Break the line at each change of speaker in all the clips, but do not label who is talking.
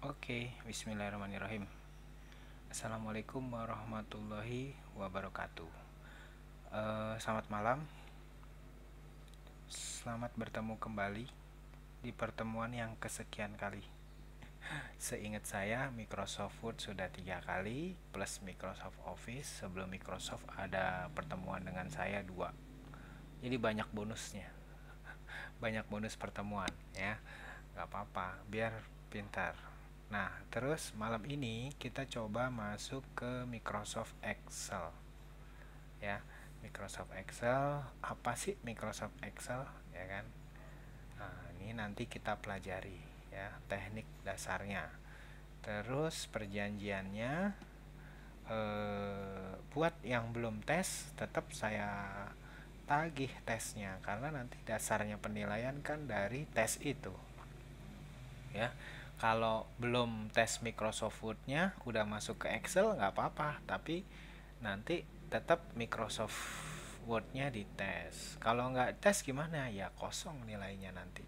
Oke, bismillahirrahmanirrahim. Assalamualaikum warahmatullahi wabarakatuh. Selamat malam, selamat bertemu kembali di pertemuan yang kesekian kali. Seingat saya, Microsoft Word sudah 3 kali, plus Microsoft Office. Sebelum Microsoft ada pertemuan dengan saya 2. Jadi banyak bonusnya, banyak bonus pertemuan ya. Gak apa-apa, biar pintar. Nah, terus malam ini kita coba masuk ke Microsoft Excel ya. Microsoft Excel, apa sih Microsoft Excel ya kan? Nah, ini nanti kita pelajari ya teknik dasarnya. Terus perjanjiannya, buat yang belum tes tetap saya tagih tesnya, karena nanti dasarnya penilaian kan dari tes itu ya. Kalau belum tes Microsoft Word-nya udah masuk ke Excel nggak apa-apa, tapi nanti tetap Microsoft Word-nya dites. Kalau nggak tes gimana ya, kosong nilainya nanti.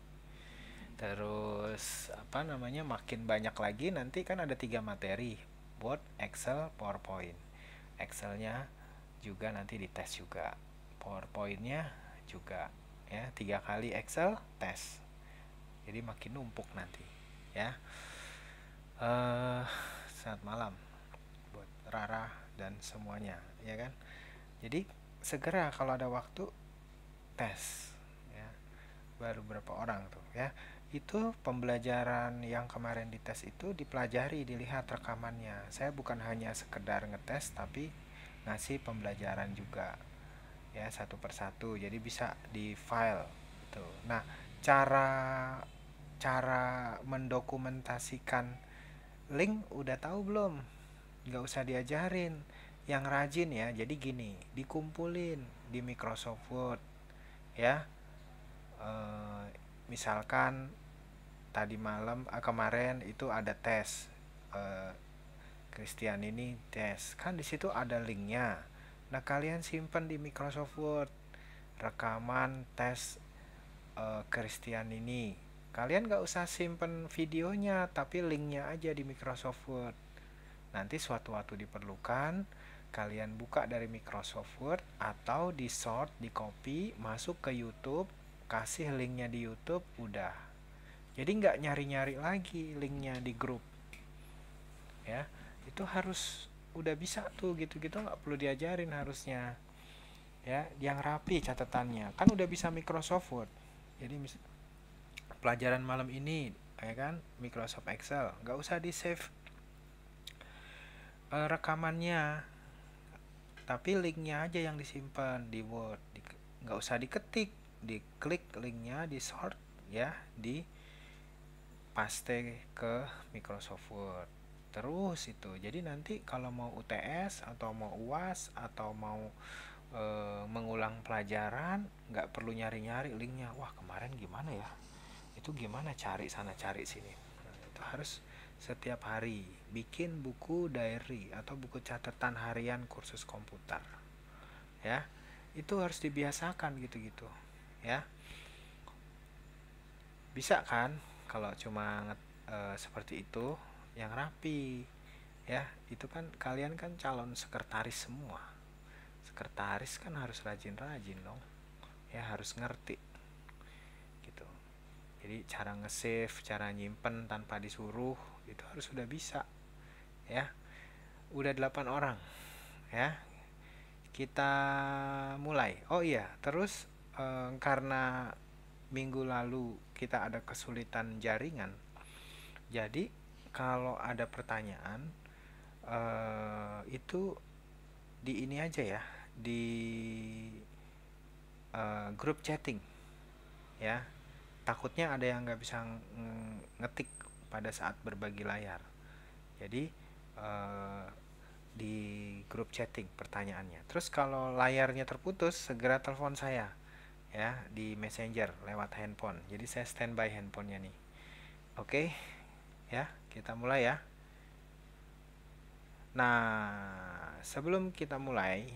Terus apa namanya, makin banyak lagi nanti kan ada 3 materi: Word, Excel, PowerPoint. Excelnya juga nanti dites juga, PowerPointnya juga ya. 3 kali Excel tes, jadi makin numpuk nanti ya. Selamat malam buat Rara dan semuanya ya kan. Jadi segera kalau ada waktu tes ya. Baru berapa orang tuh ya. Itu pembelajaran yang kemarin dites itu dipelajari, dilihat rekamannya. Saya bukan hanya sekedar ngetes, tapi ngasih pembelajaran juga ya, satu persatu. Jadi bisa di file tuh. Nah, cara cara mendokumentasikan link udah tahu belum? Nggak usah diajarin, yang rajin ya. Jadi gini, dikumpulin di Microsoft Word ya. Eh, Misalkan tadi malam, kemarin itu ada tes, eh, Christian ini tes kan, di situ ada linknya. Nah, kalian simpan di Microsoft Word rekaman tes Christian ini. Kalian gak usah simpen videonya, tapi linknya aja di Microsoft Word. Nanti suatu waktu diperlukan, kalian buka dari Microsoft Word, atau di sort, di copy, masuk ke YouTube, kasih linknya di YouTube, udah. Jadi nggak nyari-nyari lagi linknya di grup ya. Itu harus udah bisa tuh, gitu-gitu nggak perlu diajarin harusnya ya. Yang rapi catatannya kan udah bisa Microsoft Word. Jadi pelajaran malam ini ya kan, Microsoft Excel nggak usah di save rekamannya, tapi linknya aja yang disimpan di Word. Nggak usah diketik, diklik linknya, di sort ya, di paste ke Microsoft Word. Terus itu, jadi nanti kalau mau UTS atau mau UAS atau mau mengulang pelajaran, nggak perlu nyari-nyari linknya. Wah, kemarin gimana ya, itu gimana, cari sana cari sini. Nah, itu harus setiap hari bikin buku diary atau buku catatan harian kursus komputer ya. Itu harus dibiasakan gitu-gitu ya. Bisa kan kalau cuma seperti itu, yang rapi ya. Itu kan kalian kan calon sekretaris semua. Sekretaris kan harus rajin-rajin dong ya, harus ngerti gitu. Jadi cara nge-save, cara nyimpen tanpa disuruh, itu harus sudah bisa ya. Udah 8 orang ya. Kita mulai. Oh iya, terus karena minggu lalu kita ada kesulitan jaringan, jadi kalau ada pertanyaan itu di ini aja ya, di grup chatting ya. Takutnya ada yang nggak bisa ngetik pada saat berbagi layar. Jadi eh, di grup chatting pertanyaannya. Terus kalau layarnya terputus, segera telepon saya ya di messenger lewat handphone. Jadi saya standby handphonenya nih. Oke ya, kita mulai ya. Nah, sebelum kita mulai,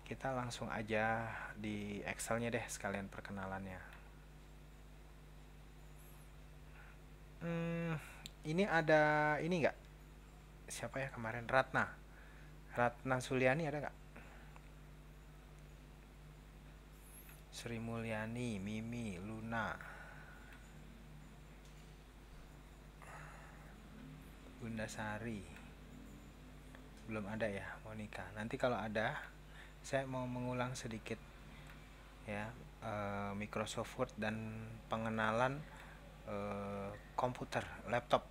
kita langsung aja di Excelnya deh sekalian perkenalannya. Ini ada ini nggak? Siapa ya kemarin? Ratna Suliani ada nggak? Sri Mulyani, Mimi, Luna, Bunda Sari. Belum ada ya, Monica. Nanti kalau ada, saya mau mengulang sedikit ya, Microsoft Word dan pengenalan komputer, laptop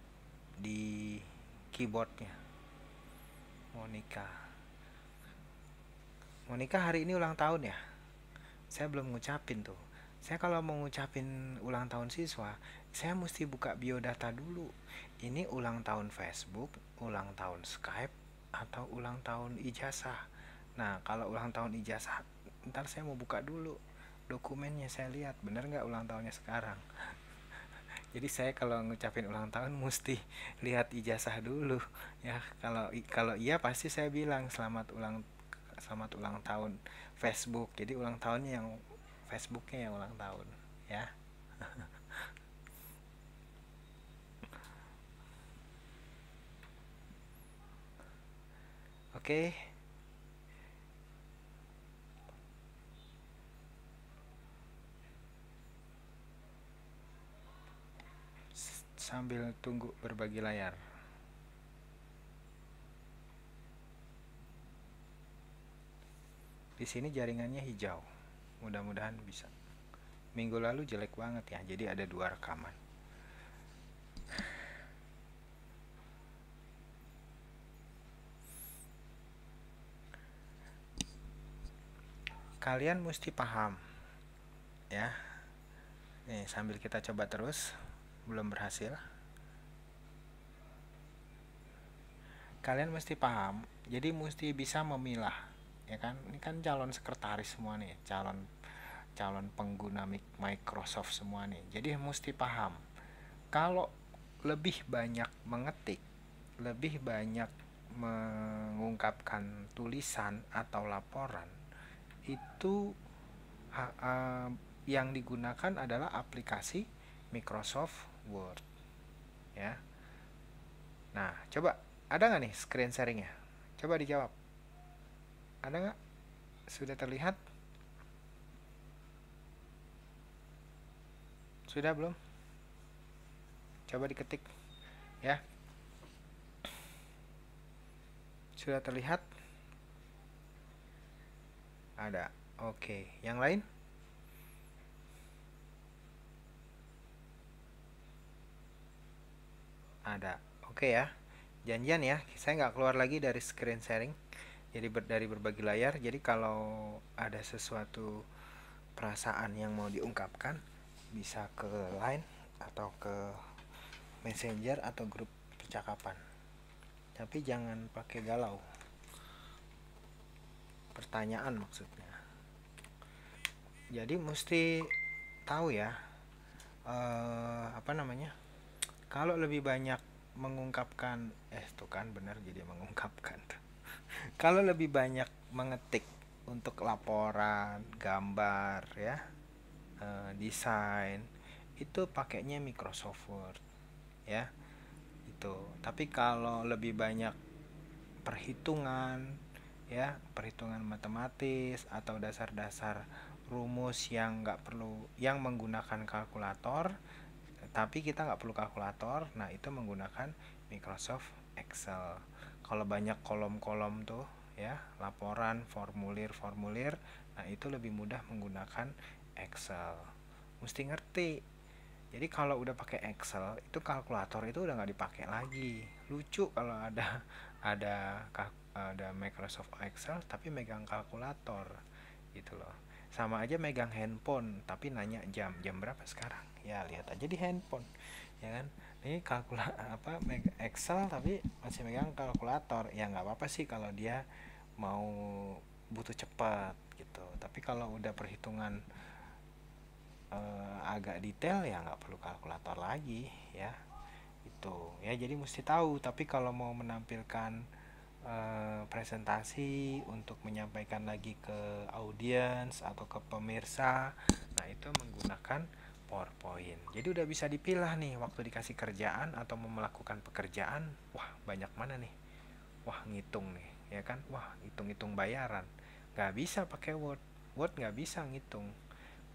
di keyboardnya. Monica. Monica hari ini ulang tahun ya? Saya belum ngucapin tuh. Saya kalau mau ngucapin ulang tahun siswa, saya mesti buka biodata dulu. Ini ulang tahun Facebook, ulang tahun Skype, atau ulang tahun ijazah. Nah, kalau ulang tahun ijazah, ntar saya mau buka dulu dokumennya, saya lihat bener nggak ulang tahunnya sekarang. Jadi saya kalau ngucapin ulang tahun mesti lihat ijazah dulu ya. Kalau iya pasti saya bilang selamat ulang tahun Facebook. Jadi ulang tahunnya yang Facebooknya yang ulang tahun ya. Oke. Sambil tunggu berbagi layar. Di sini jaringannya hijau. Mudah-mudahan bisa. Minggu lalu jelek banget ya. Jadi ada 2 rekaman. Kalian mesti paham ya. Nih, sambil kita coba terus. Belum berhasil. Kalian mesti paham. Jadi mesti bisa memilah, ya kan? Ini kan calon sekretaris semua nih, calon calon pengguna Microsoft semua nih. Jadi mesti paham. Kalau lebih banyak mengetik, lebih banyak mengungkapkan tulisan atau laporan, itu yang digunakan adalah aplikasi Microsoft Word ya. Nah, coba ada nggak nih screen sharingnya? Coba dijawab. Ada nggak? Sudah terlihat? Sudah belum? Coba diketik ya. Sudah terlihat? Ada. Oke, yang lain? Ada. Oke ya. Janjian ya, saya nggak keluar lagi dari screen sharing. Jadi dari berbagi layar. Jadi kalau ada sesuatu perasaan yang mau diungkapkan, bisa ke line atau ke messenger atau grup percakapan. Tapi jangan pakai galau. Pertanyaan maksudnya. Jadi mesti tahu ya, apa namanya? Kalau lebih banyak mengungkapkan, tuh kan benar jadi mengungkapkan. Kalau lebih banyak mengetik untuk laporan, gambar ya, desain, itu pakainya Microsoft Word ya. Itu. Tapi kalau lebih banyak perhitungan ya, perhitungan matematis atau dasar-dasar rumus yang nggak perlu, yang menggunakan kalkulator, tapi kita nggak perlu kalkulator, nah itu menggunakan Microsoft Excel. Kalau banyak kolom-kolom tuh ya, laporan, formulir, nah itu lebih mudah menggunakan Excel. Mesti ngerti. Jadi kalau udah pakai Excel, itu kalkulator itu udah nggak dipakai lagi. Lucu kalau ada ada Microsoft Excel tapi megang kalkulator gitu loh. Sama aja megang handphone tapi nanya jam berapa sekarang, ya lihat aja di handphone ya kan. Ini Excel tapi masih megang kalkulator, ya nggak apa-apa sih kalau dia mau butuh cepat gitu. Tapi kalau udah perhitungan agak detail ya nggak perlu kalkulator lagi ya. Itu ya, jadi mesti tahu. Tapi kalau mau menampilkan presentasi untuk menyampaikan lagi ke audiens atau ke pemirsa, nah itu menggunakan PowerPoint. Jadi udah bisa dipilah nih waktu dikasih kerjaan atau mau melakukan pekerjaan. Wah, banyak mana nih? Wah, ngitung nih, ya kan? Wah, hitung-hitung bayaran. Nggak bisa pakai Word. Word nggak bisa ngitung.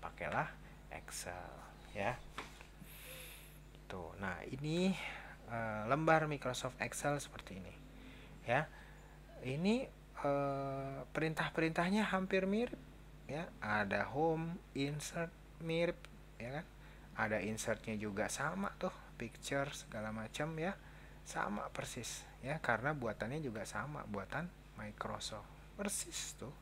Pakailah Excel, ya. Tuh. Nah, ini lembar Microsoft Excel seperti ini, ya. Ini perintah-perintahnya hampir mirip, ya. Ada home, insert, mirip, ya kan? Ada insertnya juga sama tuh, picture segala macam, ya, sama persis, ya, karena buatannya juga sama, buatan Microsoft persis tuh.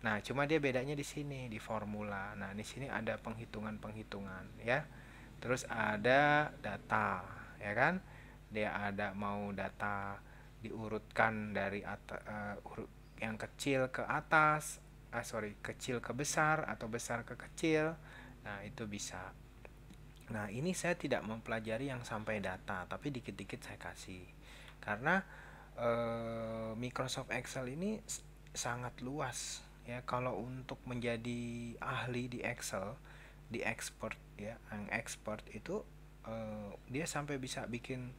Nah, cuma dia bedanya di sini, di formula. Nah, di sini ada penghitungan-penghitungan, ya. Terus ada data, ya kan? Dia ada mau data diurutkan dari yang kecil ke atas, kecil ke besar atau besar ke kecil. Nah, itu bisa. Nah, ini saya tidak mempelajari yang sampai data, tapi dikit-dikit saya kasih. Karena Microsoft Excel ini sangat luas, ya. Kalau untuk menjadi ahli di Excel, di expert, ya, yang expert itu dia sampai bisa bikin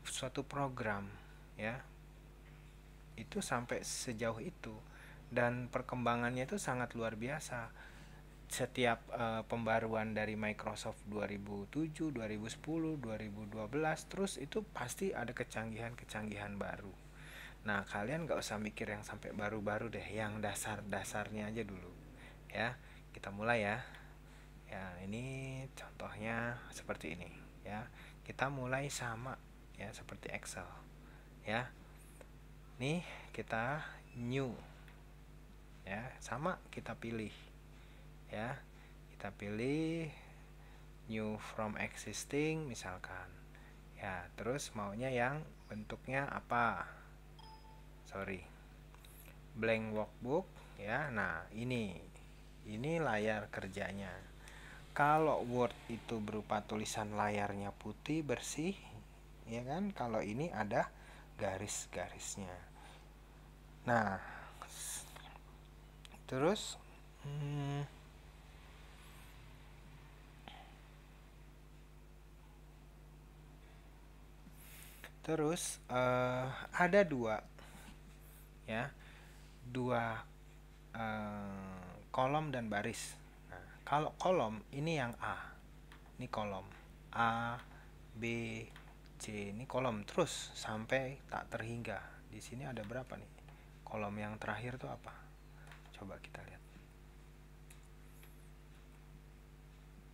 suatu program, ya. Itu sampai sejauh itu, dan perkembangannya itu sangat luar biasa. Setiap pembaruan dari Microsoft 2007, 2010, 2012, terus itu pasti ada kecanggihan-kecanggihan baru. Nah, kalian gak usah mikir yang sampai baru-baru deh, yang dasar-dasarnya aja dulu, ya. Kita mulai ya. Ya, ini contohnya seperti ini, ya. Kita mulai sama, ya, seperti Excel, ya. Nih, kita new, ya, sama kita pilih, ya. Kita pilih new from existing misalkan, ya. Terus maunya yang bentuknya apa? Blank workbook, ya. Nah, ini layar kerjanya. Kalau Word itu berupa tulisan layarnya putih bersih, ya kan? Kalau ini ada garis-garisnya. Nah, terus ada dua, ya, kolom dan baris. Nah, kalau kolom ini yang A, ini kolom A, B, C, ini kolom terus sampai tak terhingga. Di sini ada berapa nih? Kolom yang terakhir tuh apa? Coba kita lihat.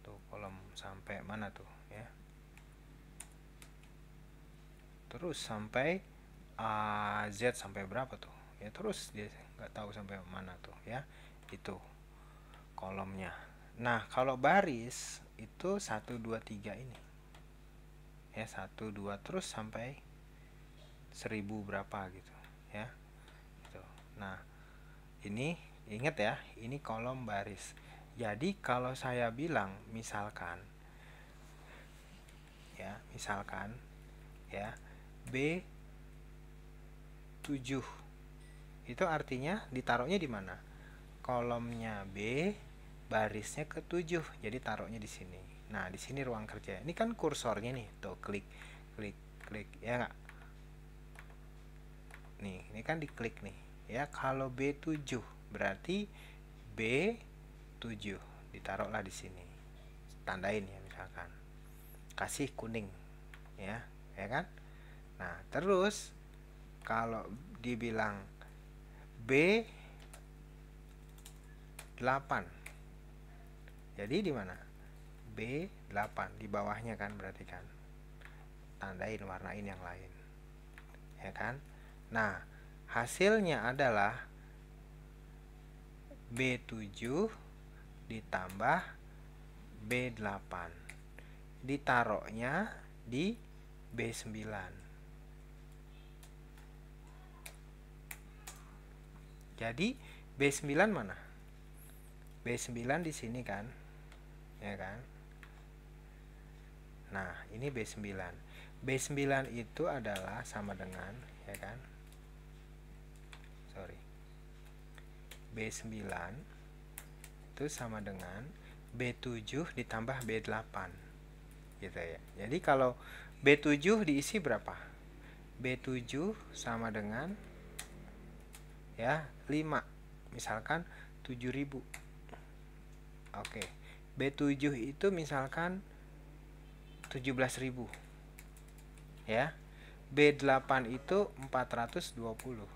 Tuh, kolom sampai mana tuh, ya? Terus sampai A, Z sampai berapa tuh? Ya, terus dia nggak tahu sampai mana tuh, ya. Itu kolomnya. Nah, kalau baris itu 1 2 3 ini. Ya, 1 2 terus sampai 1000 berapa gitu, ya. Gitu. Nah, ini ingat ya, ini kolom baris. Jadi kalau saya bilang misalkan, ya, B 7, itu artinya ditaruhnya di mana? Kolomnya B, barisnya ke 7, jadi taruhnya di sini. Nah, di sini ruang kerja. Ini kan kursornya nih, tuh, klik, klik, klik, ya nggak? Nih, ini kan diklik nih, ya. Kalau B7 berarti B7 ditaruhlah di sini. Tandain ya, misalkan. Kasih kuning, ya kan? Nah, terus kalau dibilang B8, jadi di mana? B8 di bawahnya kan, berarti kan. Tandain, warnain yang lain, ya kan? Nah, hasilnya adalah B7 ditambah B8. Ditaruhnya di B9. Jadi B9 mana? B9 di sini kan, ya kan? Nah, ini B9. B9 itu adalah sama dengan, ya kan? B9 itu sama dengan B7 ditambah B8 gitu ya. Jadi kalau B7 diisi berapa? B7 sama dengan ya 5. Misalkan 7.000. Oke. B7 itu misalkan 17.000 ya. B8 itu 420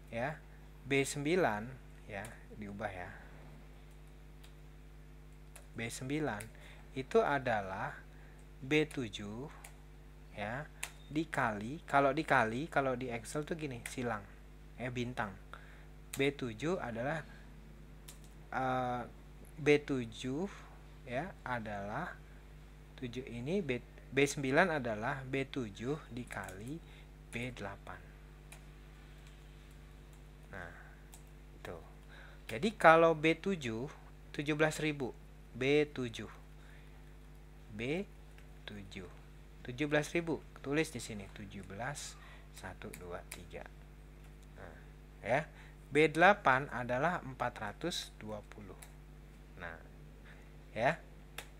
ya. B9 ya, diubah ya. B9 itu adalah B7 ya dikali, kalau di Excel tuh gini, silang bintang. B7 adalah B7 ya adalah 7 ini B9 adalah B7 dikali B8. Nah, itu. Jadi kalau B7 17.000, B7 17.000, tulis di sini 17 1 2 3. Nah, ya. B8 adalah 420. Nah, ya.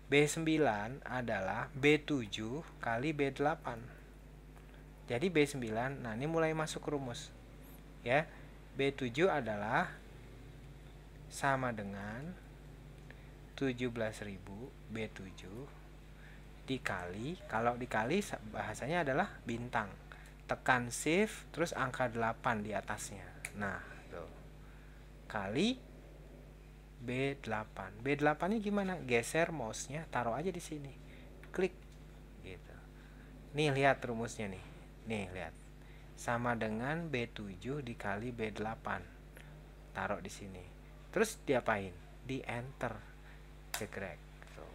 B9 adalah B7 kali B8. Jadi B9, nah ini mulai masuk rumus. Ya. B7 adalah sama dengan 17.000 B7 dikali, kalau dikali bahasanya adalah bintang. Tekan shift terus angka 8 di atasnya. Nah, tuh. Kali B8. B8-nya gimana? Geser mouse-nya, taruh aja di sini. Klik gitu. Nih lihat rumusnya nih. Nih lihat. Sama dengan B7 dikali B8. Taruh di sini. Terus diapain? Di enter. Cekrek. Tuh.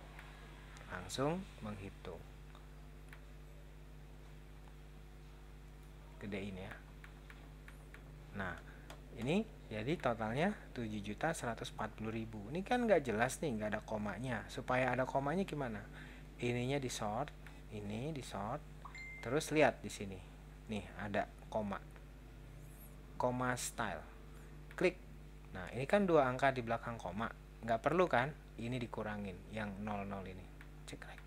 Langsung menghitung. Gedein ya. Nah, ini jadi totalnya 7.140.000. Ini kan nggak jelas nih, nggak ada komanya. Supaya ada komanya gimana? Ininya di sort, ini di sort. Terus lihat di sini. Nih ada koma. Koma style. Klik. Nah, ini kan 2 angka di belakang koma. Nggak perlu kan? Ini dikurangin yang 00 ini. Cekrek.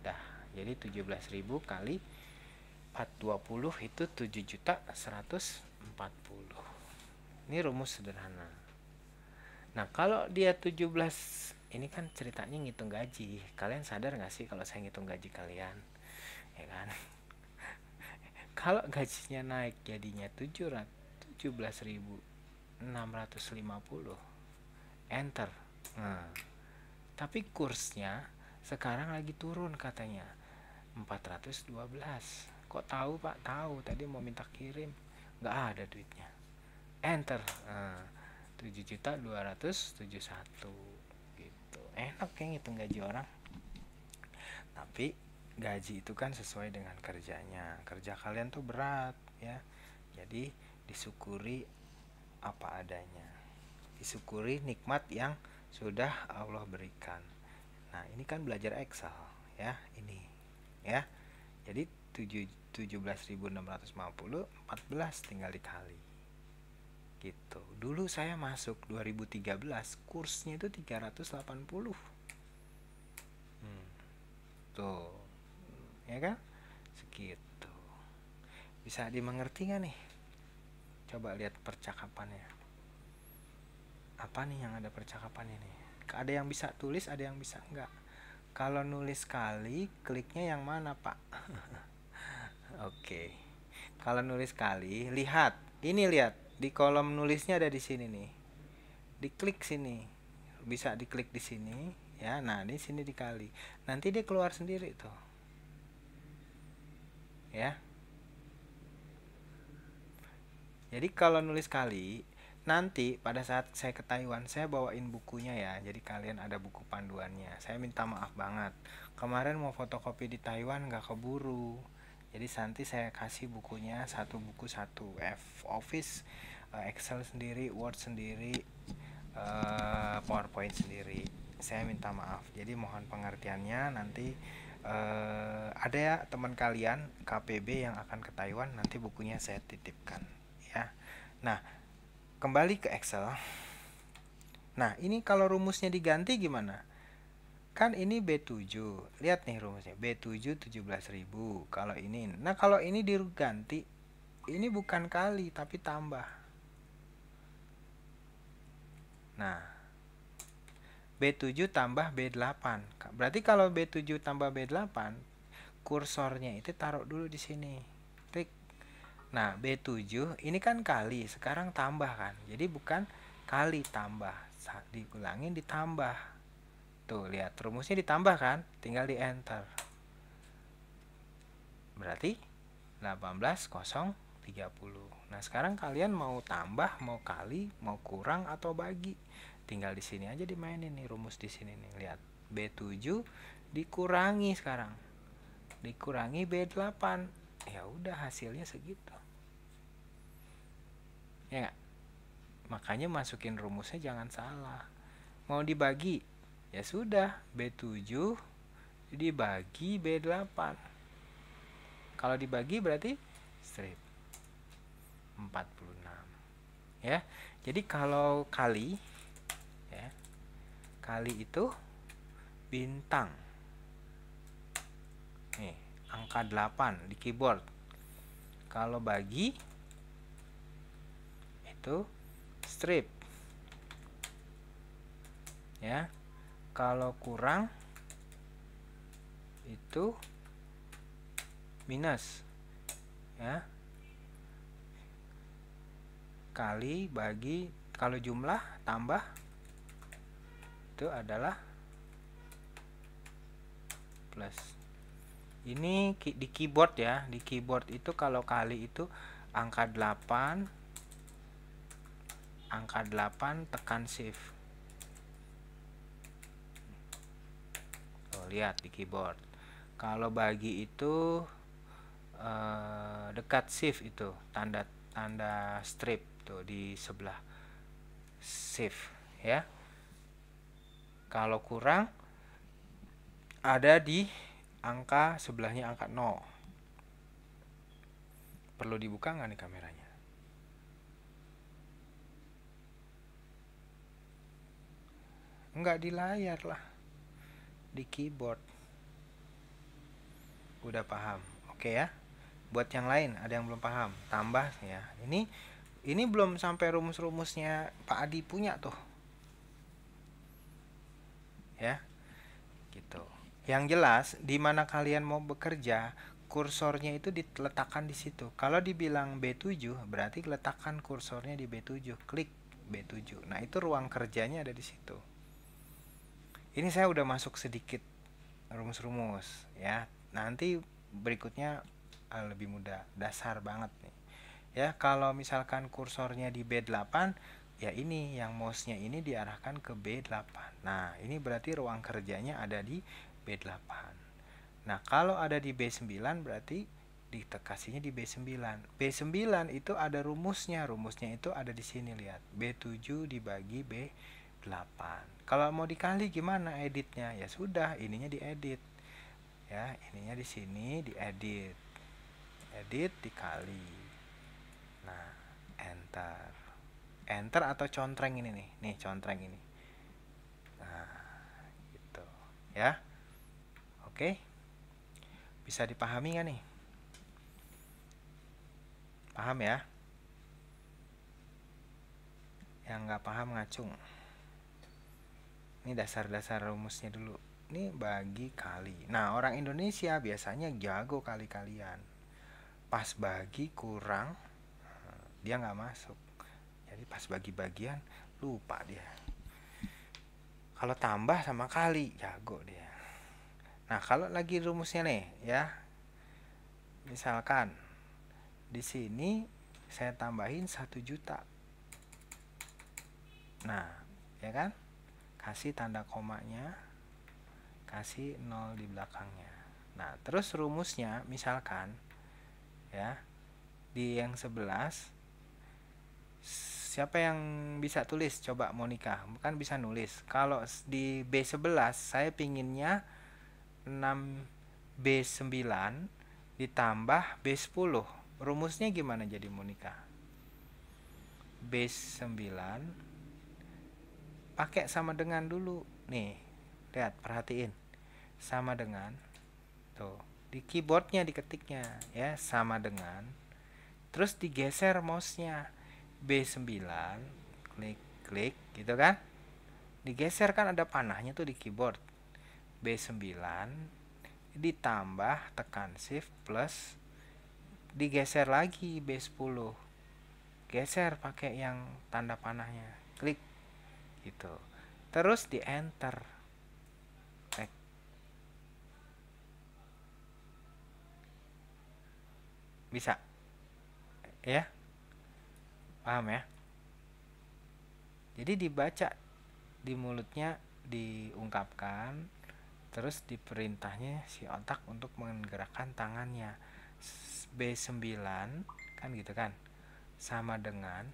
Dah, jadi 17.000 kali 420 itu 7.140. Ini rumus sederhana. Nah, kalau dia 17, ini kan ceritanya ngitung gaji. Kalian sadar gak sih kalau saya ngitung gaji kalian? Ya kan? Kalau gajinya naik jadinya 17.650, enter. Nah, tapi kursnya sekarang lagi turun katanya 412. Kok tahu Pak? Tahu, tadi mau minta kirim, nggak ada duitnya. Enter. Nah, 7.271 gitu. Enak ya ngitung gaji orang. Tapi gaji itu kan sesuai dengan kerjanya. Kerja kalian tuh berat ya. Jadi disyukuri apa adanya. Disyukuri nikmat yang sudah Allah berikan. Nah, ini kan belajar Excel ya, ini ya. Jadi 17.650 14 tinggal dikali. Gitu. Dulu saya masuk 2013, kursnya itu 380. Tuh. Ya kan? Segitu. Bisa dimengerti gak nih? Coba lihat percakapannya. Apa nih yang ada percakapannya nih? Ada yang bisa tulis, ada yang bisa enggak. Kalau nulis sekali, kliknya yang mana, Pak? Oke. Kalau nulis sekali, lihat. Ini lihat, di kolom nulisnya ada di sini nih. Diklik sini. Bisa diklik di sini, ya. Nah, di sini dikali. Nanti dia keluar sendiri tuh. Ya. Jadi kalau nulis sekali, nanti pada saat saya ke Taiwan, saya bawain bukunya ya. Jadi kalian ada buku panduannya. Saya minta maaf banget. Kemarin mau fotokopi di Taiwan nggak keburu. Jadi nanti saya kasih bukunya, satu buku satu. Office, Excel sendiri, Word sendiri, PowerPoint sendiri. Saya minta maaf. Jadi mohon pengertiannya. Nanti ada ya teman kalian KPB yang akan ke Taiwan, nanti bukunya saya titipkan ya. Nah, kembali ke Excel. Nah, ini kalau rumusnya diganti gimana? Kan ini B7. Lihat nih rumusnya. B7 17.000. Kalau ini. Nah, kalau ini diganti, ini bukan kali tapi tambah. Nah, B7 tambah B8. Berarti kalau B7 tambah B8, kursornya itu taruh dulu di sini. Klik. Nah, B7 ini kan kali, sekarang tambah kan. Jadi bukan kali tambah. Diulangin ditambah. Tuh, lihat rumusnya ditambah kan? Tinggal di enter. Berarti 18,030. Nah, sekarang kalian mau tambah, mau kali, mau kurang atau bagi. Tinggal di sini aja dimainin nih rumus di sini nih. Lihat, B7 dikurangi sekarang. Dikurangi B8. Ya udah hasilnya segitu. Ya gak? Makanya masukin rumusnya jangan salah. Mau dibagi, ya sudah, B7 dibagi B8. Kalau dibagi berarti strip 46. Ya. Jadi kalau kali, ya, kali itu bintang. Nih, angka 8 di keyboard. Kalau bagi itu strip. Ya. Kalau kurang itu minus. Ya. Kali bagi, kalau jumlah tambah itu adalah plus. Ini di keyboard ya. Di keyboard itu kalau kali itu angka 8 tekan shift. Tuh, lihat di keyboard. Kalau bagi itu dekat shift itu tanda strip tuh di sebelah shift ya. Kalau kurang ada di angka sebelahnya angka 0. Perlu dibuka nggak nih kameranya? Nggak di layar lah, di keyboard. Udah paham? Oke ya. Buat yang lain ada yang belum paham, tambah ya. Ini belum sampai rumus-rumusnya Pak Adi punya tuh. Ya. Gitu. Yang jelas di mana kalian mau bekerja, kursornya itu diletakkan di situ. Kalau dibilang B7, berarti letakkan kursornya di B7, klik B7. Nah, itu ruang kerjanya ada di situ. Ini saya udah masuk sedikit rumus-rumus ya. Nanti berikutnya lebih mudah, dasar banget nih. Ya, kalau misalkan kursornya di B8, ya ini yang mouse-nya ini diarahkan ke B8. Nah, ini berarti ruang kerjanya ada di B8. Nah, kalau ada di B9 berarti dikasihnya di B9. B9 itu ada rumusnya. Rumusnya itu ada di sini, lihat. B7 dibagi B8. Kalau mau dikali gimana editnya? Ya sudah, ininya diedit. Ya, ininya di sini diedit. Edit dikali. Nah, enter. Enter atau contreng ini nih. Nih, contreng ini. Nah, gitu. Ya. Oke. Bisa dipahami nggak nih? Paham ya? Yang nggak paham ngacung. Ini dasar-dasar rumusnya dulu. Ini bagi kali. Nah, orang Indonesia biasanya jago kali-kalian. Pas bagi kurang, dia nggak masuk. Jadi pas bagi-bagian lupa dia. Kalau tambah sama kali jago dia. Nah, kalau lagi rumusnya nih ya, misalkan di sini saya tambahin 1 juta. Nah, ya kan? Kasih tanda komanya, kasih 0 di belakangnya. Nah, terus rumusnya misalkan ya, di yang 11, siapa yang bisa tulis? Coba Monica, bukan bisa nulis. Kalau di B11 saya pinginnya 6B9 ditambah B10. Rumusnya gimana jadi Monica? B9 pakai sama dengan dulu. Nih, lihat, perhatiin. Sama dengan, tuh, di keyboardnya diketiknya ya, sama dengan. Terus digeser mouse-nya. B9, klik gitu kan. Digeser kan ada panahnya tuh di keyboard. B9 ditambah tekan shift plus digeser lagi B10. Geser pakai yang tanda panahnya. Klik gitu. Terus di enter. Bisa. Ya? Paham ya? Jadi dibaca di mulutnya, diungkapkan, terus diperintahnya si otak untuk menggerakkan tangannya. B9 kan gitu kan, sama dengan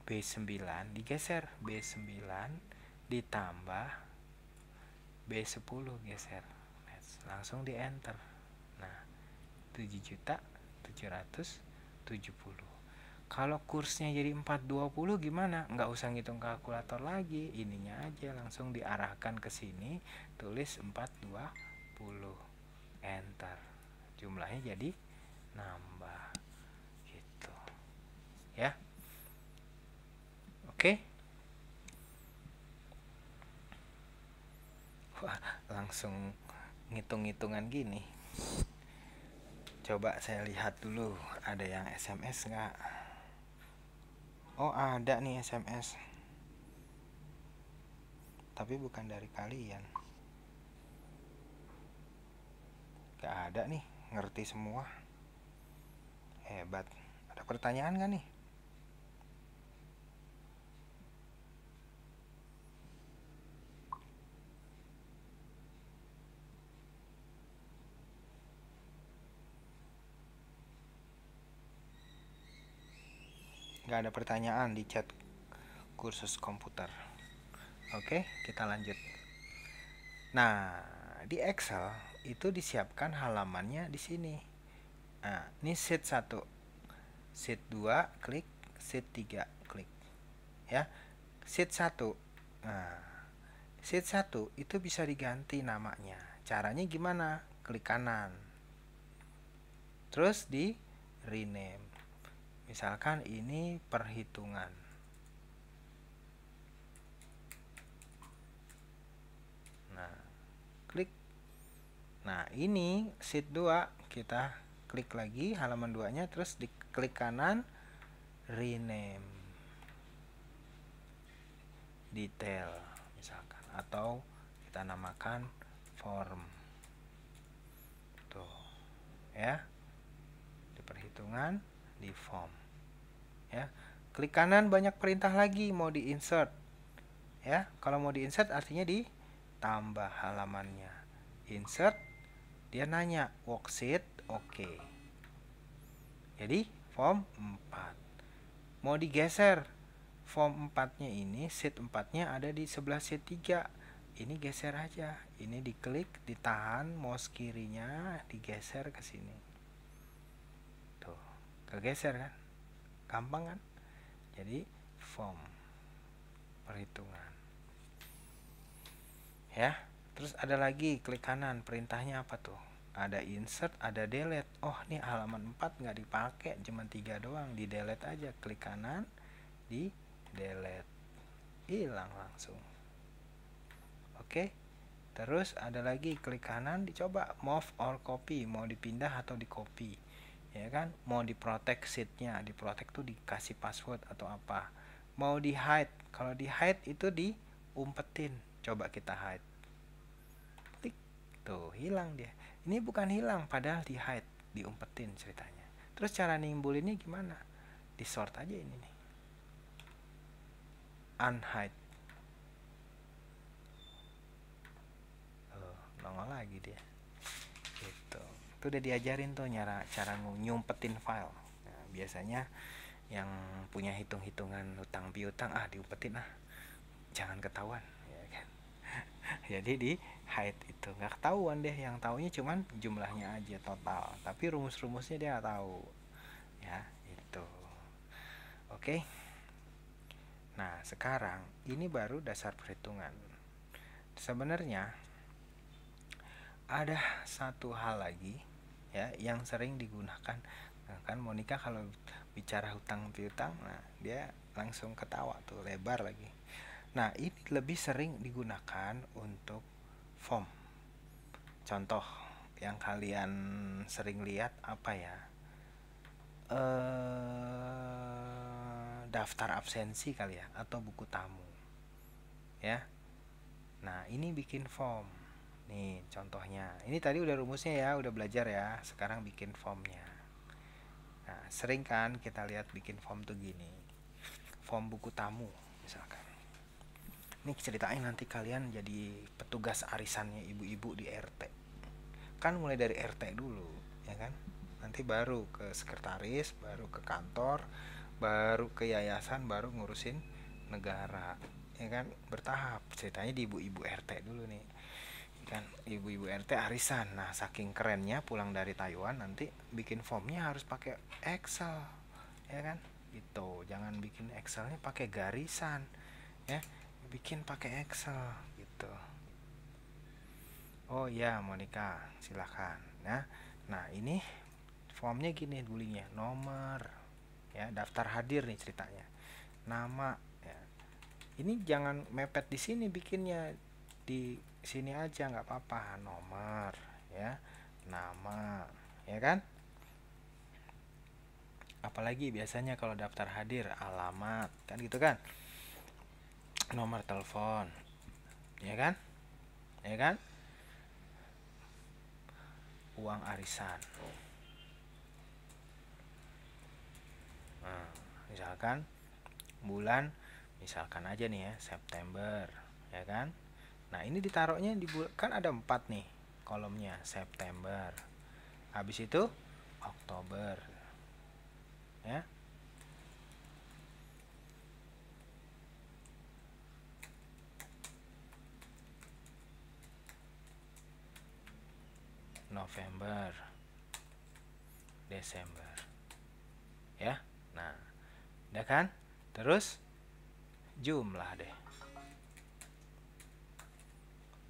B9 digeser, B9 ditambah B10 geser, langsung di enter. Nah, 7.770.000. Kalau kursnya jadi 420 gimana? Nggak usah ngitung kalkulator lagi, ininya aja langsung diarahkan ke sini, tulis 420, enter. Jumlahnya jadi nambah gitu. Ya. Oke. Wah, langsung ngitung-ngitungan gini. Coba saya lihat dulu, ada yang SMS nggak? Oh, ada nih SMS. Tapi bukan dari kalian. Gak ada nih, ngerti semua. Hebat. Ada pertanyaan gak nih? Gak ada pertanyaan di chat kursus komputer. Oke, kita lanjut. Nah, di Excel itu disiapkan halamannya di sini. Nah, ini sheet 1. Sheet 2 klik, sheet 3 klik. Ya. Sheet 1. Nah, sheet 1 itu bisa diganti namanya. Caranya gimana? Klik kanan. Terus di rename. Misalkan ini perhitungan. Nah, klik. Nah, ini sheet 2, kita klik lagi halaman 2-nya, terus diklik kanan, rename detail misalkan, atau kita namakan form. Tuh. Ya. Di perhitungan, di form. Ya. Klik kanan banyak perintah lagi, mau di insert. Ya, kalau mau di insert artinya ditambah halamannya. Insert, dia nanya worksheet, oke. Jadi form 4. Mau digeser, form 4-nya ini, sheet 4-nya ada di sebelah sheet 3. Ini geser aja. Ini diklik, ditahan mouse kirinya, digeser ke sini. Tuh, kegeser kan? Gampang kan? Jadi form perhitungan. Ya. Terus ada lagi, klik kanan, perintahnya apa tuh? Ada insert, ada delete. Oh, ini halaman 4 nggak dipakai, cuma 3 doang, di delete aja. Klik kanan, di delete, hilang langsung. Oke. Terus ada lagi, klik kanan, dicoba move or copy, mau dipindah atau di copy, ya kan? Mau di protect sheetnya, di protect tuh dikasih password atau apa. Mau di hide, kalau di hide itu diumpetin. Coba kita hide, klik, tuh hilang dia. Ini bukan hilang, padahal di hide, diumpetin ceritanya. Terus cara nimbulinnya gimana? Di sort aja ini nih, unhide. Nongol lagi dia. Gitu. Itu udah diajarin tuh cara nyumpetin file. Nah, biasanya yang punya hitung-hitungan utang piutang, diumpetin jangan ketahuan, ya kan. Jadi di hide itu nggak ketahuan deh, yang taunya cuman jumlahnya aja total, tapi rumus-rumusnya dia nggak tahu. Ya, itu. Oke. Nah, sekarang ini baru dasar perhitungan. Sebenarnya ada satu hal lagi ya yang sering digunakan. Nah, kan Monica kalau bicara hutang piutang, nah dia langsung ketawa tuh lebar lagi. Nah, ini lebih sering digunakan untuk form. Contoh yang kalian sering lihat apa ya? Daftar absensi kali ya, atau buku tamu ya. Nah, ini bikin form nih contohnya. Ini tadi udah rumusnya ya, udah belajar ya. Sekarang bikin formnya. Nah, sering kan kita lihat bikin form tuh gini, form buku tamu misalkan. Ini ceritain nanti kalian jadi petugas arisannya ibu-ibu di RT. Kan mulai dari RT dulu ya kan, nanti baru ke sekretaris, baru ke kantor, baru ke yayasan, baru ngurusin negara ya kan, bertahap. Ceritanya di ibu-ibu RT dulu nih kan, ibu-ibu RT arisan. Nah, saking kerennya pulang dari Taiwan nanti bikin formnya harus pakai Excel ya kan, gitu. Jangan bikin Excelnya pakai garisan ya, bikin pakai Excel gitu. Oh iya Monica, silakan ya. Nah, ini formnya gini dulunya, nomor ya, daftar hadir nih ceritanya, nama ya. Ini jangan mepet di sini bikinnya, di sini aja nggak apa-apa, nomor ya, nama ya kan. Apalagi biasanya kalau daftar hadir, alamat kan gitu kan, nomor telepon ya kan, ya kan, uang arisan. Nah, misalkan bulan, misalkan aja nih ya September ya kan. Nah, ini ditaruhnya di bulan, kan ada 4 nih kolomnya, September, habis itu Oktober ya, November, Desember ya. Nah, udah kan, terus jumlah deh,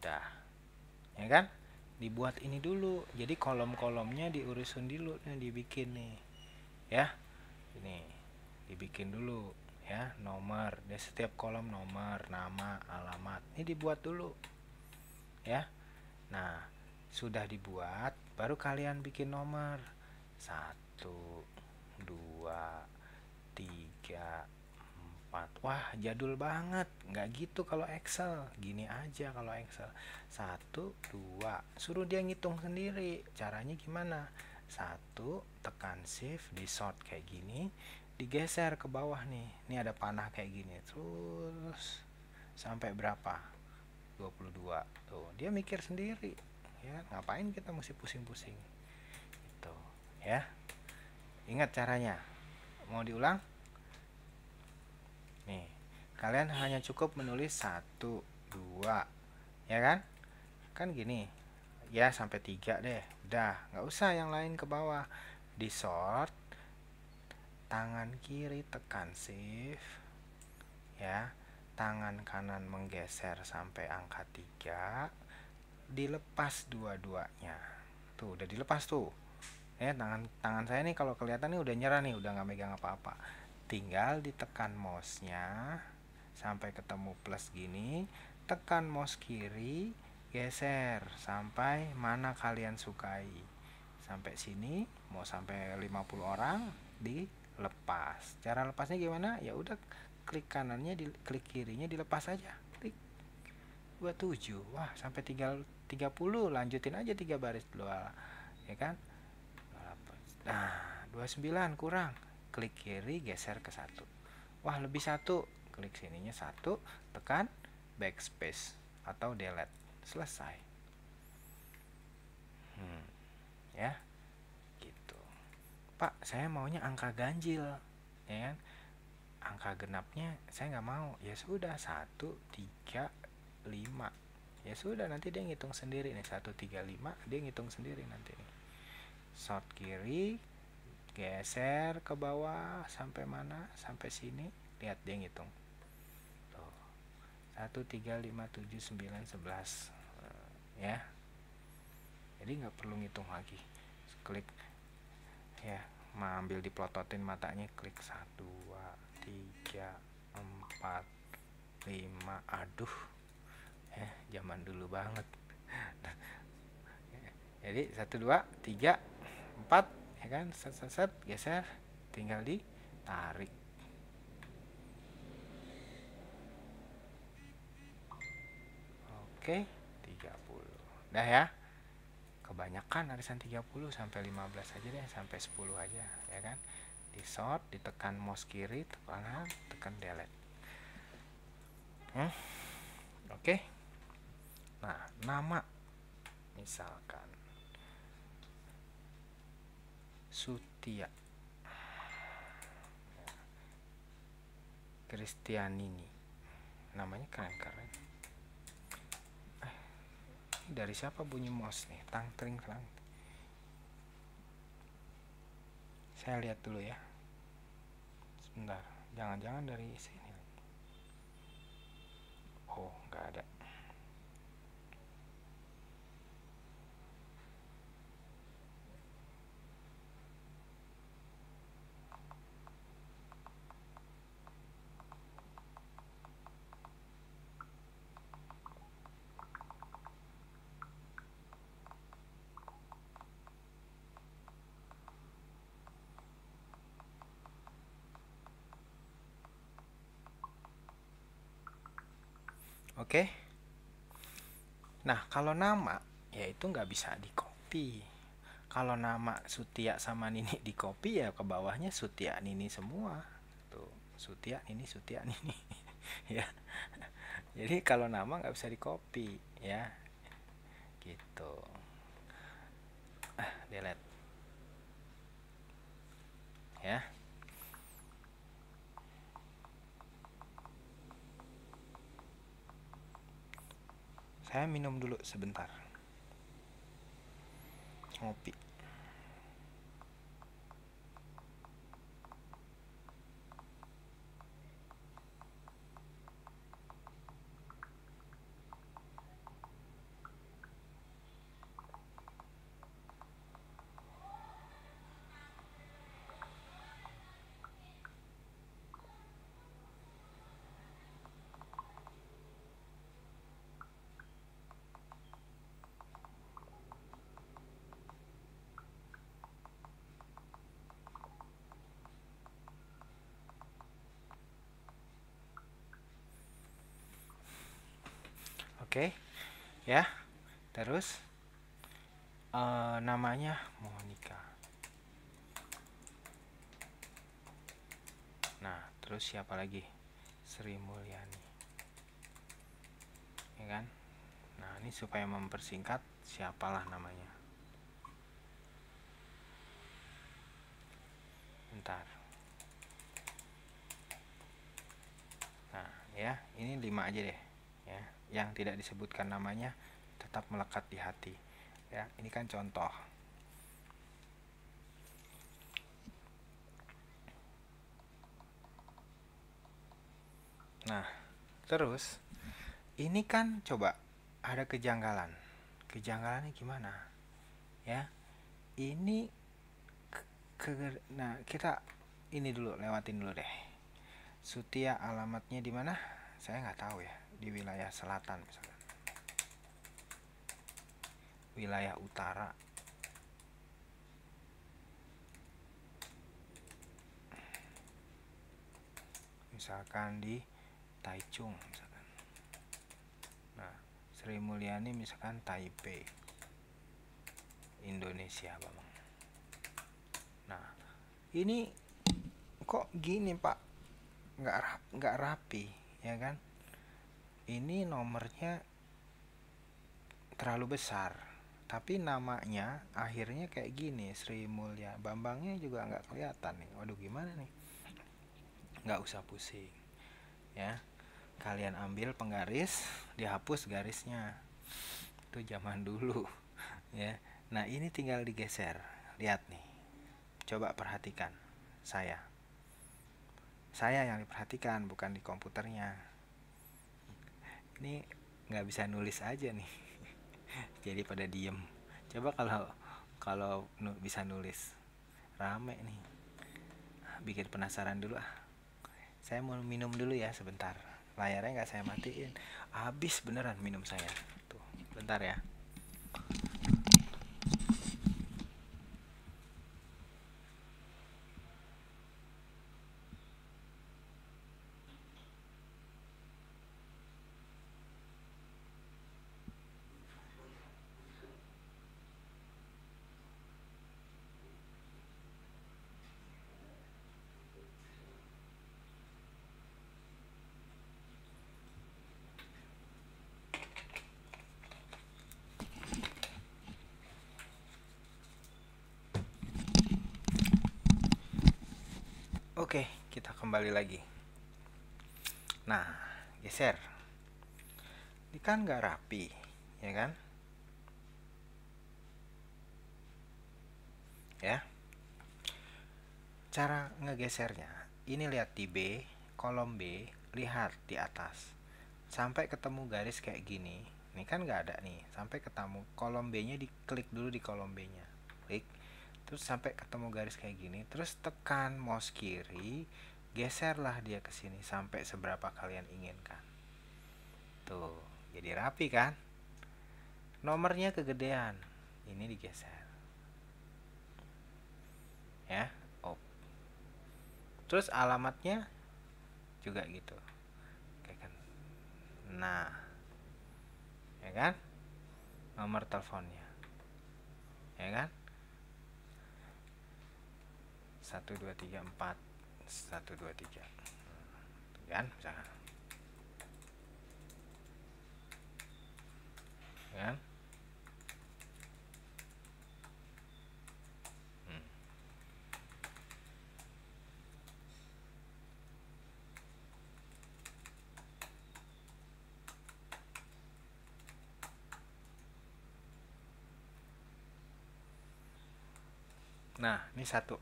udah ya kan. Dibuat ini dulu, jadi kolom-kolomnya diurusin dulu nih, dibikin nih ya. Ini dibikin dulu ya, nomor di setiap kolom, nomor, nama, alamat, ini dibuat dulu ya. Nah, sudah dibuat baru kalian bikin nomor 1, 2, 3, 4. Wah, jadul banget. Nggak gitu kalau Excel. Gini aja kalau Excel. 1, 2. Suruh dia ngitung sendiri. Caranya gimana? 1, tekan shift, di sort kayak gini, digeser ke bawah nih. Ini ada panah kayak gini. Terus sampai berapa? 22. Tuh, dia mikir sendiri. Ya, ngapain kita mesti pusing-pusing? Gitu, ya. Ingat caranya. Mau diulang? Nih, kalian hanya cukup menulis 1, 2 ya kan? Kan gini ya, sampai 3 deh, udah nggak usah yang lain ke bawah. Di sort, tangan kiri tekan shift ya, tangan kanan menggeser sampai angka 3, dilepas dua-duanya. Tuh udah dilepas tuh ya. Tangan saya nih kalau kelihatan nih udah nyerah nih, udah nggak megang apa-apa. Tinggal ditekan mouse-nya sampai ketemu plus gini, tekan mouse kiri, geser sampai mana kalian sukai. Sampai sini, mau sampai 50 orang, dilepas. Cara lepasnya gimana? Ya udah, klik kanannya, klik kirinya, dilepas aja. Klik 27. Wah, sampai tinggal 30, lanjutin aja 3 baris dulu ya kan? Nah, 29 kurang, klik kiri, geser ke 1. Wah, lebih 1, klik sininya 1, tekan backspace atau delete, selesai. Ya gitu. Pak, saya maunya angka ganjil ya kan, angka genapnya saya nggak mau. Ya sudah, 1, 3, 5. Ya sudah, nanti dia ngitung sendiri nih, 1, 3, 5, dia ngitung sendiri nanti nih. Sort kiri, geser ke bawah sampai mana, sampai sini, lihat dia ngitung. 1, 3, 5, 7, 9, 11, ya. Jadi nggak perlu ngitung lagi. Klik ya, ambil diplototin matanya, klik 1, 2, 3, 4, 5. Aduh, zaman dulu banget. Jadi 1, 2, 3, 4, ya kan, set geser, tinggal ditarik. Oke, 30. Dah ya. Kebanyakan arisan 30, sampai 15 aja deh, sampai 10 aja, ya kan. Di sort, ditekan mouse kiri, tekan delete. Oke. Nah, nama misalkan Sutia Kristianini, namanya keren-keren. Dari siapa bunyi mouse nih? Tang tring tang. Saya lihat dulu ya. Sebentar, jangan-jangan dari sini. Oh, nggak ada. Oke. Nah, kalau nama ya itu nggak bisa di copy. Kalau nama Sutia sama Nini di copy, ya ke bawahnya Sutia Nini semua. Tuh, Sutia Nini, Sutia Nini. Ya. Jadi kalau nama nggak bisa di copy, ya. Gitu. Delete. Ya. Saya minum dulu sebentar. Ngopi. Oke. Ya. Terus namanya Monica. Nah, terus siapa lagi? Sri Mulyani. Ya kan? Nah, ini supaya mempersingkat, siapalah namanya. Bentar. Nah, ya, ini 5 aja deh. Ya, yang tidak disebutkan namanya tetap melekat di hati. Ya, ini kan contoh. Nah, terus ini kan coba ada kejanggalan. Kejanggalannya gimana? Ya, ini nah, kita ini dulu, lewatin dulu deh. Sutia alamatnya di mana? Saya nggak tahu ya. Di wilayah selatan misalkan. Wilayah utara. Misalkan di Taichung misalkan. Nah, Sri Mulyani misalkan Taipei, Indonesia, Bang. Nah, ini kok gini, Pak? Nggak rapi, ya kan? Ini nomornya terlalu besar, tapi namanya akhirnya kayak gini, Sri Mulya. Bambangnya juga nggak kelihatan nih. Waduh, gimana nih? Nggak usah pusing, ya. Kalian ambil penggaris, dihapus garisnya. Itu zaman dulu, ya. Nah, ini tinggal digeser. Lihat nih. Coba perhatikan saya yang diperhatikan, bukan di komputernya. Ini nggak bisa nulis aja nih. Jadi pada diem. Coba kalau kalau bisa nulis. Rame nih. Bikin penasaran dulu ah. Saya mau minum dulu ya sebentar. Layarnya nggak saya matiin. Habis beneran minum saya. Tuh, bentar ya. Oke, kita kembali lagi. Nah, geser. Ini kan nggak rapi, ya kan? Ya. Cara ngegesernya, ini lihat di B, kolom B, lihat di atas. Sampai ketemu garis kayak gini. Ini kan nggak ada nih. Sampai ketemu kolom B-nya, diklik dulu di kolom B-nya. Klik. Terus sampai ketemu garis kayak gini, terus tekan mouse kiri, geserlah dia ke sini sampai seberapa kalian inginkan. Tuh, jadi rapi kan? Nomornya kegedean. Ini digeser. Ya. Oh. Terus alamatnya juga gitu. Kayak kan. Nah, ya kan? Nomor teleponnya. Ya kan? 1234 123 kan misalkan, kan. Hmm. Nah, ini satu.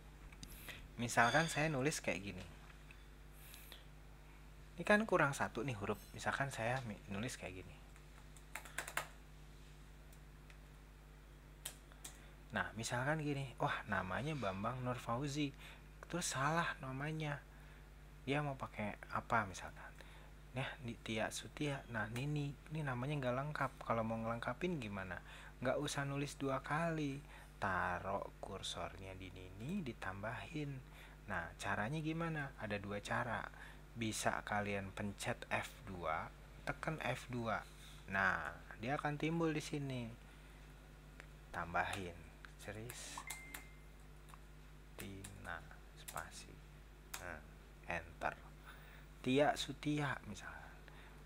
Misalkan saya nulis kayak gini. Ini kan kurang satu nih huruf. Misalkan saya nulis kayak gini. Nah, misalkan gini. Wah, namanya Bambang Nur Fauzi. Terus salah namanya. Dia mau pakai apa misalkan. Nah, Tia Sutia. Nah, ini namanya nggak lengkap. Kalau mau ngelengkapin gimana? Nggak usah nulis dua kali. Taruh kursornya di Nini, ditambahin. Nah, caranya gimana? Ada dua cara. Bisa kalian pencet F2, tekan F2. Nah, dia akan timbul di sini. Tambahin. Ceris. Tina spasi. Nah, enter. Tia Sutia misalnya.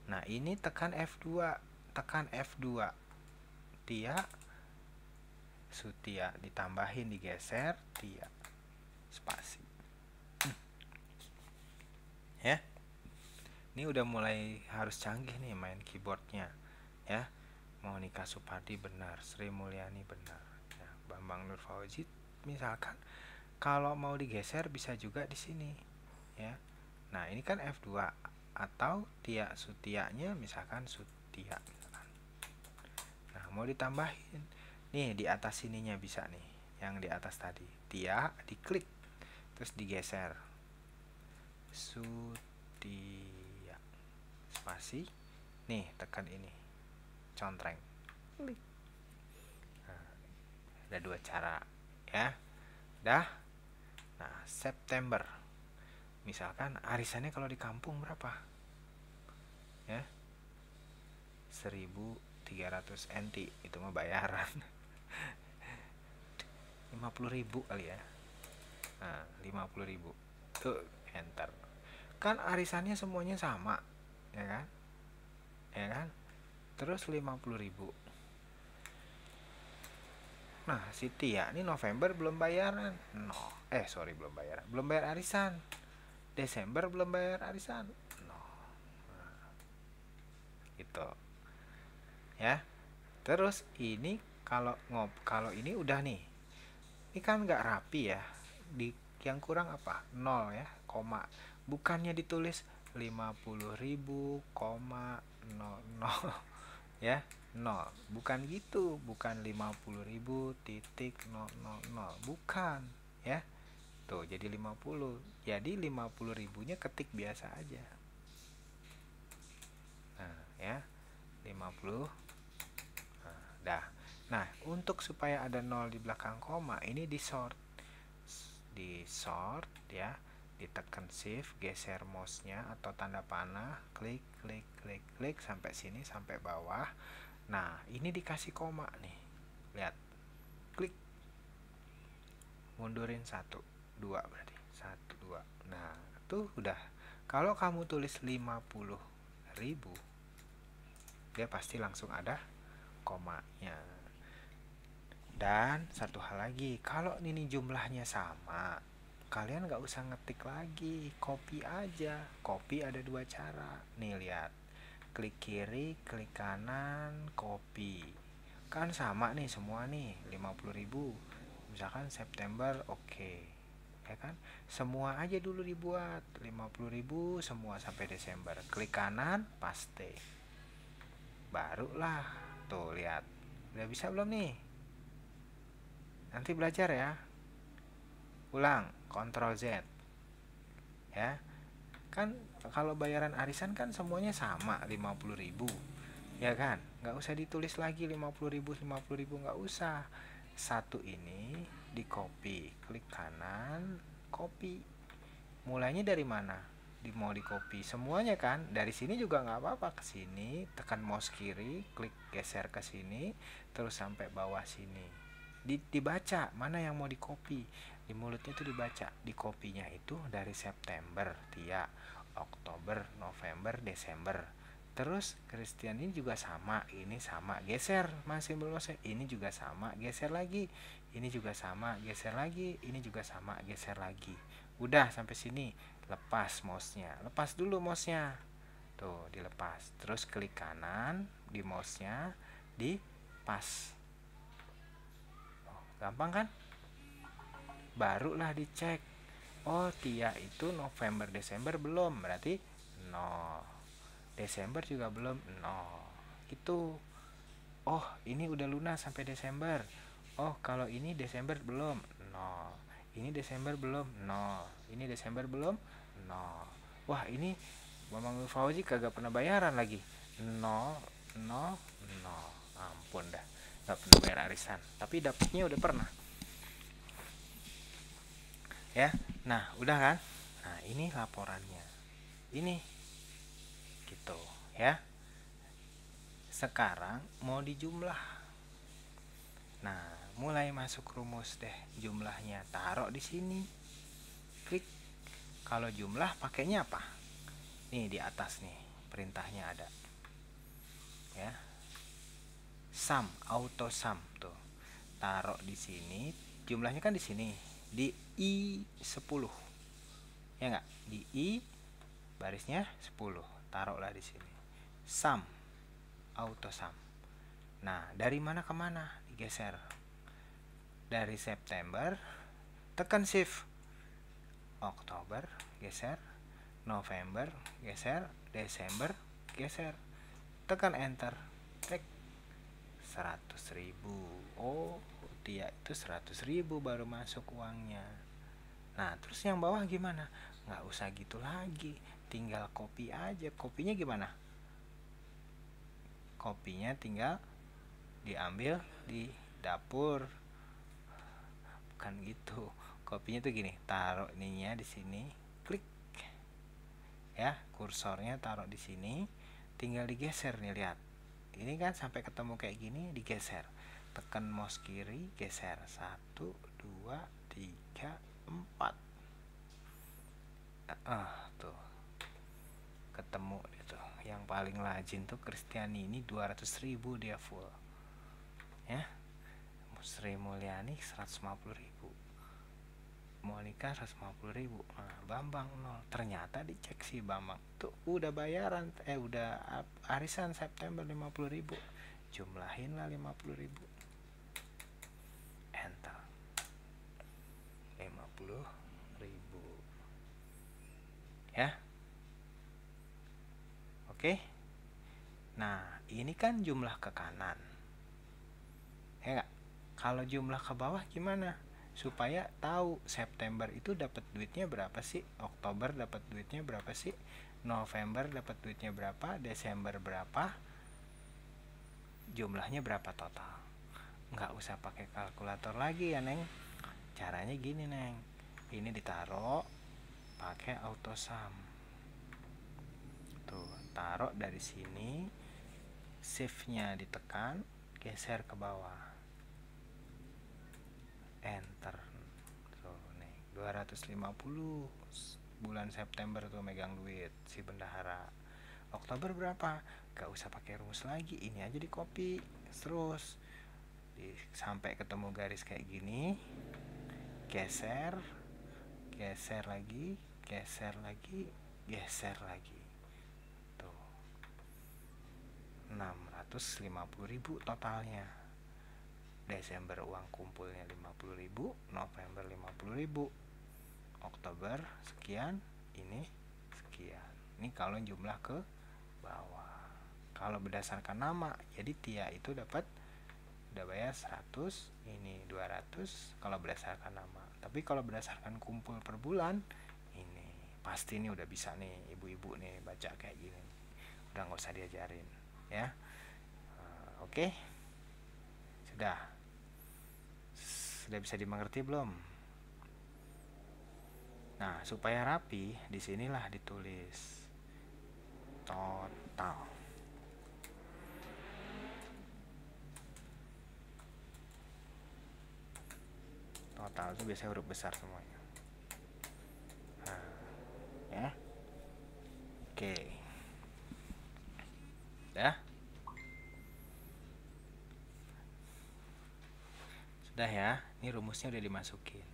Nah, ini tekan F2, tekan F2. Tia Sutia ditambahin, digeser, Tia spasi. Ya. Ini udah mulai harus canggih nih main keyboardnya. Ya. Monica Supardi benar, Sri Mulyani benar. Ya, Bambang Nur Fauzi misalkan kalau mau digeser bisa juga di sini. Ya. Nah, ini kan F2 atau Tia Sutianya misalkan Sutia misalkan. Nah, mau ditambahin. Nih, di atas sininya bisa nih. Yang di atas tadi. Tia diklik terus digeser. Sutia spasi. Nih, tekan ini. Contreng. Klik. Nah, ada dua cara, ya. Dah. Nah, September. Misalkan arisannya kalau di kampung berapa? Ya. 1.300 NT, itu mah bayaran. 50.000 kali ya. Nah, 50.000. Tuh, enter. Kan arisannya semuanya sama, ya kan? Ya kan? Terus 50.000. Nah, si Tia ini November belum bayaran. No. Sorry, belum bayar. Belum bayar arisan. Desember belum bayar arisan. No. Nah, gitu. Ya. Terus ini kalau ini udah nih. Ini kan nggak rapi ya. Di yang kurang apa? 0 ya, koma. Bukannya ditulis 50.000,00 ya, 0. Bukan gitu, bukan 50.000,000, bukan ya. Tuh, jadi 50. Jadi 50.000-nya ketik biasa aja. Nah, ya. 50. Dah. Nah, untuk supaya ada 0 di belakang koma, ini di sort. Di sort ya. Ditekan shift, geser mouse-nya atau tanda panah, klik klik klik klik sampai sini, sampai bawah. Nah, ini dikasih koma nih. Lihat. Klik. Mundurin 1, 2 berarti. 1 2. Nah, tuh udah. Kalau kamu tulis 50.000, dia pasti langsung ada komanya. Dan satu hal lagi, kalau ini jumlahnya sama, kalian nggak usah ngetik lagi, copy aja. Copy ada 2 cara. Nih lihat, klik kiri, klik kanan, copy. Kan sama nih semua nih, 50.000. Misalkan September, oke. Ya kan? Semua aja dulu dibuat, 50.000 semua sampai Desember. Klik kanan, paste. Barulah, tuh lihat. Udah bisa belum nih? Nanti belajar ya. Ulang, Ctrl Z. Ya. Kan kalau bayaran arisan kan semuanya sama, 50.000. Ya kan? Nggak usah ditulis lagi 50.000 nggak usah. Satu ini di copy, klik kanan, copy. Mulainya dari mana? Mau di copy semuanya kan? Dari sini juga nggak apa-apa, ke sini, tekan mouse kiri, klik geser ke sini, terus sampai bawah sini. Dibaca mana yang mau di copy, di mulutnya itu dibaca. Di kopinya itu dari September, Tia, Oktober, November, Desember. Terus Christian ini juga sama, ini sama, geser, masih belum selesai. Ini juga sama, geser lagi. Ini juga sama, geser lagi. Ini juga sama, geser lagi. Udah sampai sini. Lepas mouse-nya. Lepas dulu mouse-nya. Tuh, dilepas. Terus klik kanan di mouse-nya, di pas. Gampang kan? Barulah dicek. Oh, Tia itu November Desember belum, berarti 0. Desember juga belum, 0. Itu. Oh, ini udah lunas sampai Desember. Oh, kalau ini Desember belum, 0. Ini Desember belum, 0. Ini Desember belum, 0. Wah, ini Mamang Fauzi kagak pernah bayaran lagi, 0 0 0. Ampun dah, gak pernah bayar arisan, tapi dapatnya udah pernah ya. Nah, udah kan? Nah, ini laporannya. Ini gitu ya. Sekarang mau dijumlah. Nah, mulai masuk rumus deh jumlahnya. Taruh di sini. Klik. Kalau jumlah pakainya apa? Nih di atas nih, perintahnya ada. Ya. Sum, auto sum tuh. Taruh di sini. Jumlahnya kan di sini, di I10. Ya enggak? Di I barisnya 10. Taruhlah di sini. Sum, auto sum. Nah, dari mana ke mana? Digeser. Dari September, tekan shift. Oktober, geser. November, geser. Desember, geser. Tekan enter. Klik. 100.000. Oh, dia itu 100.000 baru masuk uangnya. Nah, terus yang bawah gimana? Nggak usah gitu lagi, tinggal copy aja. Kopinya gimana? Kopinya tinggal diambil di dapur. Bukan gitu. Kopinya tuh gini, taruh ininya di sini, klik. Ya, kursornya taruh di sini, tinggal digeser nih, lihat. Ini kan sampai ketemu kayak gini, digeser. Tekan mouse kiri, geser. 1 2 3 4. Tuh. Ketemu itu. Yang paling lajin tuh Kristiani, ini 200.000 dia full. Ya. Sri Mulyani 150.000. Monica 150.000. Nah, Bambang 0. Ternyata dicek sih Bambang tuh udah bayaran, udah arisan September 50.000. Jumlahin lah 50.000. Enter. 50.000. Ya. Oke. Nah, ini kan jumlah ke kanan. Ya nggak? Kalau jumlah ke bawah gimana? Supaya tahu September itu dapat duitnya berapa sih? Oktober dapat duitnya berapa sih? November dapat duitnya berapa? Desember berapa? Jumlahnya berapa total? Nggak usah pakai kalkulator lagi ya, Neng. Caranya gini, Neng. Ini ditaruh pakai AutoSum. Tuh, taruh dari sini, shift-nya ditekan, geser ke bawah. Enter. Tuh, nih, 250 bulan September tuh megang duit si bendahara. Oktober berapa? Gak usah pakai rumus lagi, ini aja di copy terus sampai ketemu garis kayak gini, geser, geser lagi, geser lagi, geser lagi. Tuh, 650.000 totalnya. Desember uang kumpulnya 50.000, November 50.000, Oktober sekian, ini sekian. Ini kalau jumlah ke bawah. Kalau berdasarkan nama, jadi Tia itu dapat udah bayar 100, ini 200 kalau berdasarkan nama. Tapi kalau berdasarkan kumpul per bulan, ini pasti ini udah bisa nih ibu-ibu nih baca kayak gini. Udah nggak usah diajarin ya. Oke. Sudah bisa dimengerti belum? Nah, supaya rapi, disinilah ditulis total. Total itu biasanya huruf besar semuanya. Nah, ya. Oke. Sudah? Sudah ya. Ini rumusnya udah dimasukin.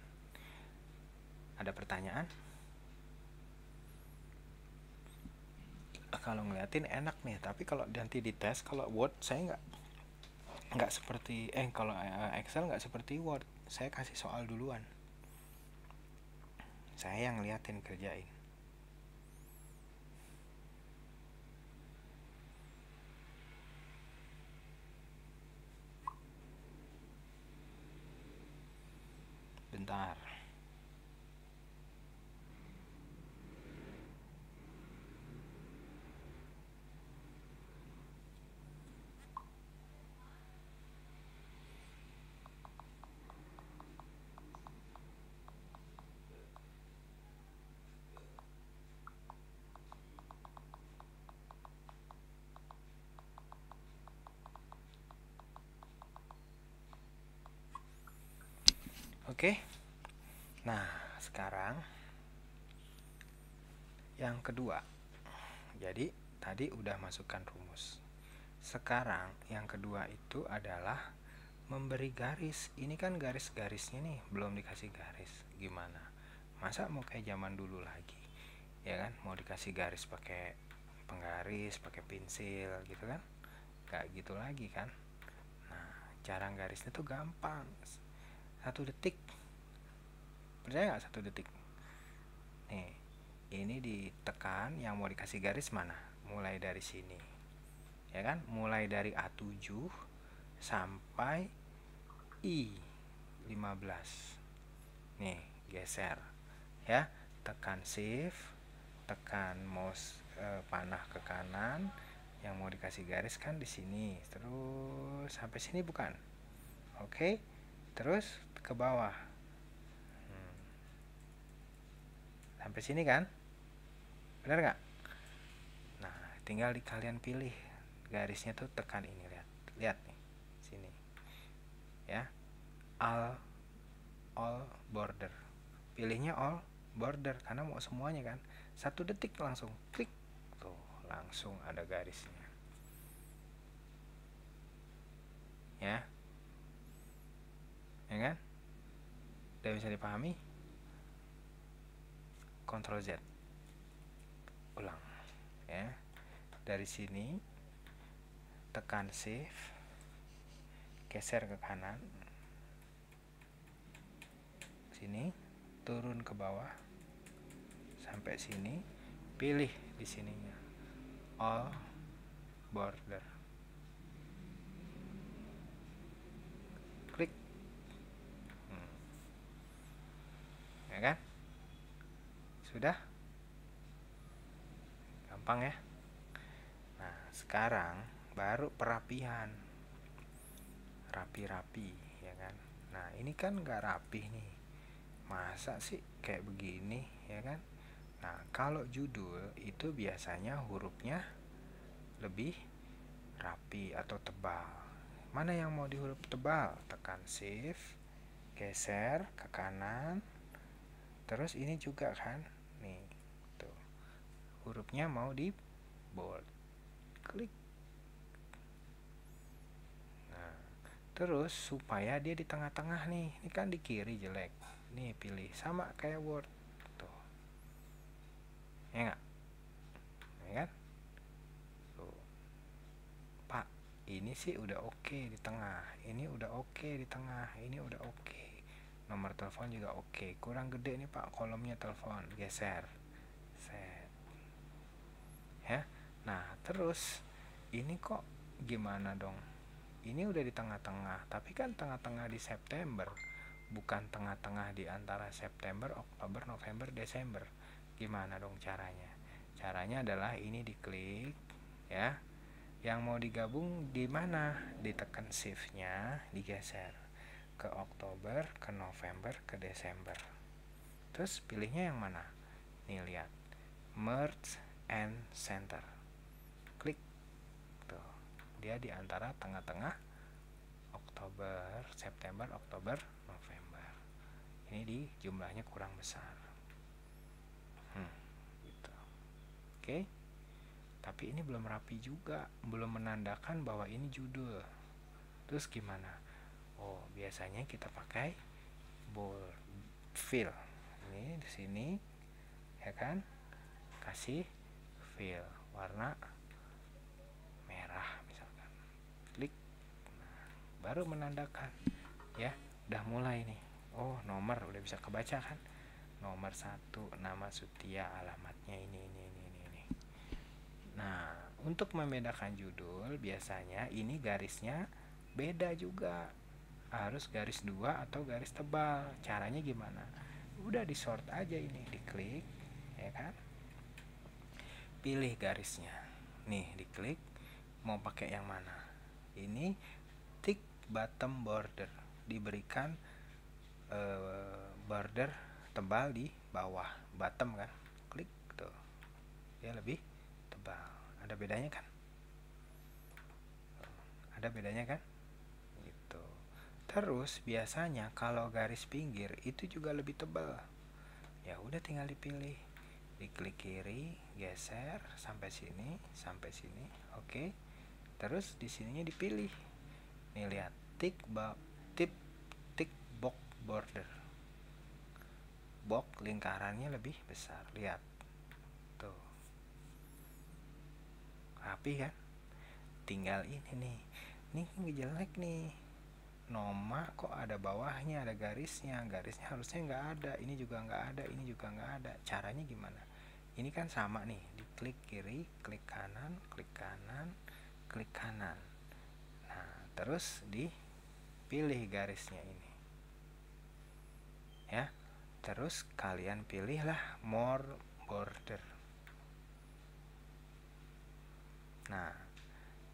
Ada pertanyaan? Kalau ngeliatin enak nih, tapi kalau nanti dites, kalau Word saya nggak seperti kalau Excel nggak seperti Word. Saya kasih soal duluan. Saya yang ngeliatin kerjain. Bentar. Oke. Nah, sekarang yang kedua. Jadi tadi udah masukkan rumus. Sekarang yang kedua itu adalah memberi garis. Ini kan garis-garisnya nih belum dikasih garis. Gimana? Masa mau kayak zaman dulu lagi? Ya kan? Mau dikasih garis pakai penggaris, pakai pensil gitu kan? Gak gitu lagi kan? Nah, cara garisnya tuh gampang. 1 detik. Percaya gak 1 detik? Nih, ini ditekan, yang mau dikasih garis mana? Mulai dari sini. Ya kan? Mulai dari A7 sampai I15. Nih, geser. Ya, tekan shift, tekan mouse panah ke kanan. Yang mau dikasih garis kan di sini. Terus sampai sini bukan? Oke. Terus ke bawah. Sampai sini kan? Benar nggak? Nah, tinggal kalian pilih garisnya tuh, tekan ini, lihat nih sini ya, all border, pilihnya all border karena mau semuanya kan. 1 detik langsung klik tuh, langsung ada garisnya ya kan, udah bisa dipahami. Ctrl Z, ulang ya. Dari sini tekan shift, geser ke kanan sini, turun ke bawah sampai sini, pilih di sininya all border. Klik. Ya kan? Sudah? Gampang ya. Nah, sekarang baru perapihan. Rapi-rapi, ya kan? Nah, ini kan nggak rapih nih. Masa sih kayak begini, ya kan? Nah, kalau judul itu biasanya hurufnya lebih rapi atau tebal. Mana yang mau di huruf tebal? Tekan shift, geser ke kanan. Terus ini juga kan? Nih, tuh. Hurufnya mau di bold. Klik. Nah, terus supaya dia di tengah-tengah nih. Ini kan di kiri jelek. Nih pilih sama kayak Word. Tuh. Ya enggak? Ya kan? Tuh. Pak, ini sih udah oke di tengah. Ini udah oke di tengah. Ini udah oke. Nomor telepon juga oke. Kurang gede nih Pak kolomnya telepon. Geser. Set. Ya. Nah, terus ini kok gimana dong? Ini udah di tengah-tengah, tapi kan tengah-tengah di September, bukan tengah-tengah di antara September, Oktober, November, Desember. Gimana dong caranya? Caranya adalah ini diklik, ya. Yang mau digabung di mana? Ditekan shift-nya, digeser ke Oktober, ke November, ke Desember. Terus pilihnya yang mana? Nih lihat, merge and center. Klik. Tuh. Dia di antara tengah-tengah Oktober, September, Oktober, November. Ini di jumlahnya kurang besar. Gitu. Oke. Tapi ini belum rapi juga, belum menandakan bahwa ini judul. Terus gimana? Oh, biasanya kita pakai bold fill. Ini di sini, ya kan? Kasih fill warna merah misalkan. Klik. Nah, baru menandakan, ya. Udah mulai nih. Oh, nomor udah bisa kebaca kan? Nomor 1, nama Sutia, alamatnya ini. Nah, untuk membedakan judul biasanya ini garisnya beda juga. Harus garis 2 atau garis tebal. Caranya gimana? Udah di sort aja ini, diklik, ya kan? Pilih garisnya. Nih, diklik. Mau pakai yang mana? Ini tick bottom border. Diberikan border tebal di bawah, bottom kan? Klik tuh. Dia lebih tebal. Ada bedanya kan? Ada bedanya kan? Gitu. Terus biasanya kalau garis pinggir itu juga lebih tebal. Ya udah tinggal dipilih. Diklik kiri, geser sampai sini, sampai sini. Oke. Terus di sininya dipilih. Nih lihat, tick box border. Box lingkarannya lebih besar. Lihat. Tuh. Rapi kan? Tinggal ini nih. Ini jelek nih. Noma kok ada bawahnya, ada garisnya. Garisnya harusnya nggak ada. Ini juga nggak ada. Ini juga nggak ada. Caranya gimana? Ini kan sama nih. Diklik kiri, klik kanan, klik kanan, klik kanan. Nah, terus dipilih garisnya ini. Ya. Terus kalian pilihlah more border. Nah,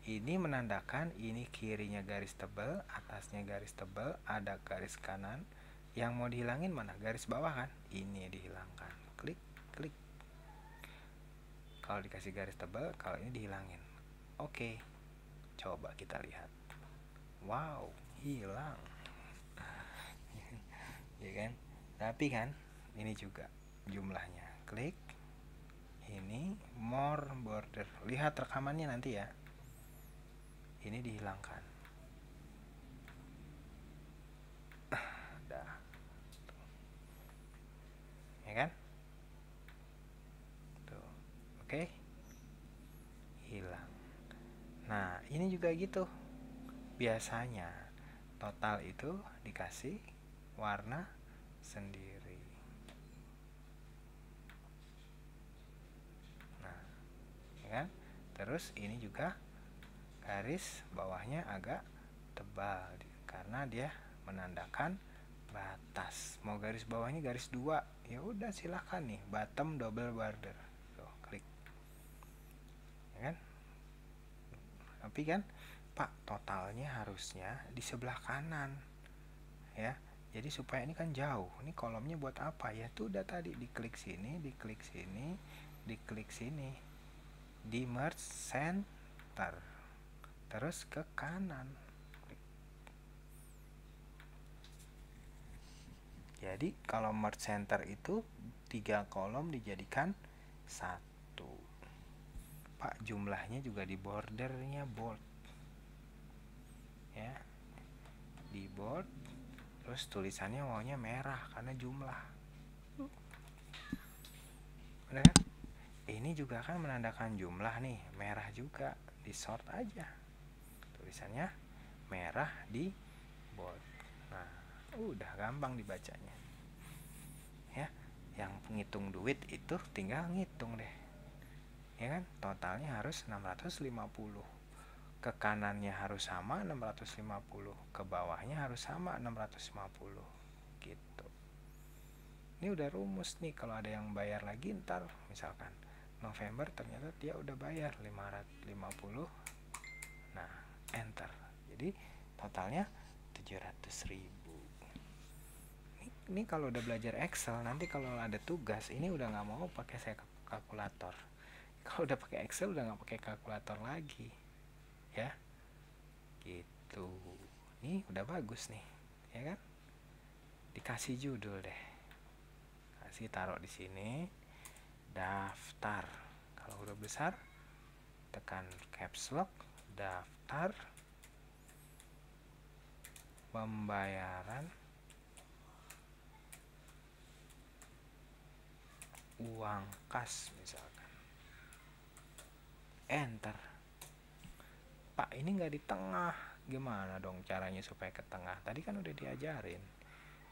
ini menandakan ini kirinya garis tebal, atasnya garis tebal, ada garis kanan. Yang mau dihilangin mana? Garis bawah kan? Ini dihilangkan. Klik, klik. Kalau dikasih garis tebal, kalau ini dihilangin. Oke. Coba kita lihat. Wow, hilang. Ya kan? Tapi kan ini juga jumlahnya. Klik. Ini more border. Lihat rekamannya nanti ya. Ini dihilangkan. Dah. Ya kan? Tuh. Oke. Hilang. Nah, ini juga gitu. Biasanya total itu dikasih warna sendiri. Nah, ya kan? Terus ini juga garis bawahnya agak tebal karena dia menandakan batas. Mau garis bawahnya garis 2, ya udah silahkan nih, bottom double border. Tuh, klik. Ya kan? Tapi kan, Pak, totalnya harusnya di sebelah kanan. Ya. Jadi supaya ini kan jauh. Ini kolomnya buat apa? Ya tuh udah tadi diklik sini, diklik sini, diklik sini. Di merge center. Terus ke kanan. Jadi kalau merge center itu 3 kolom dijadikan 1. Pak, jumlahnya juga di bordernya bold. Ya. Di bold. Terus tulisannya maunya merah karena jumlah. Udah kan? Ini juga kan menandakan jumlah nih, merah juga. Di sort aja. Tulisannya merah di bold. Nah, udah gampang dibacanya. Ya, yang ngitung duit itu tinggal ngitung deh. Ya kan? Totalnya harus 650. Ke kanannya harus sama 650, ke bawahnya harus sama 650. Gitu. Ini udah rumus nih, kalau ada yang bayar lagi ntar misalkan November ternyata dia udah bayar 550. Nah, enter. Jadi totalnya 700.000. Ini kalau udah belajar Excel, nanti kalau ada tugas ini udah nggak mau pakai saya kalkulator. Kalau udah pakai Excel udah nggak pakai kalkulator lagi, ya. Gitu. Nih udah bagus nih, ya kan? Dikasih judul deh. Kasih taruh di sini. Daftar. Kalau udah besar, tekan caps lock, daftar pembayaran uang kas misalkan. Enter. Pak, ini nggak di tengah. Gimana dong caranya supaya ke tengah? Tadi kan udah diajarin.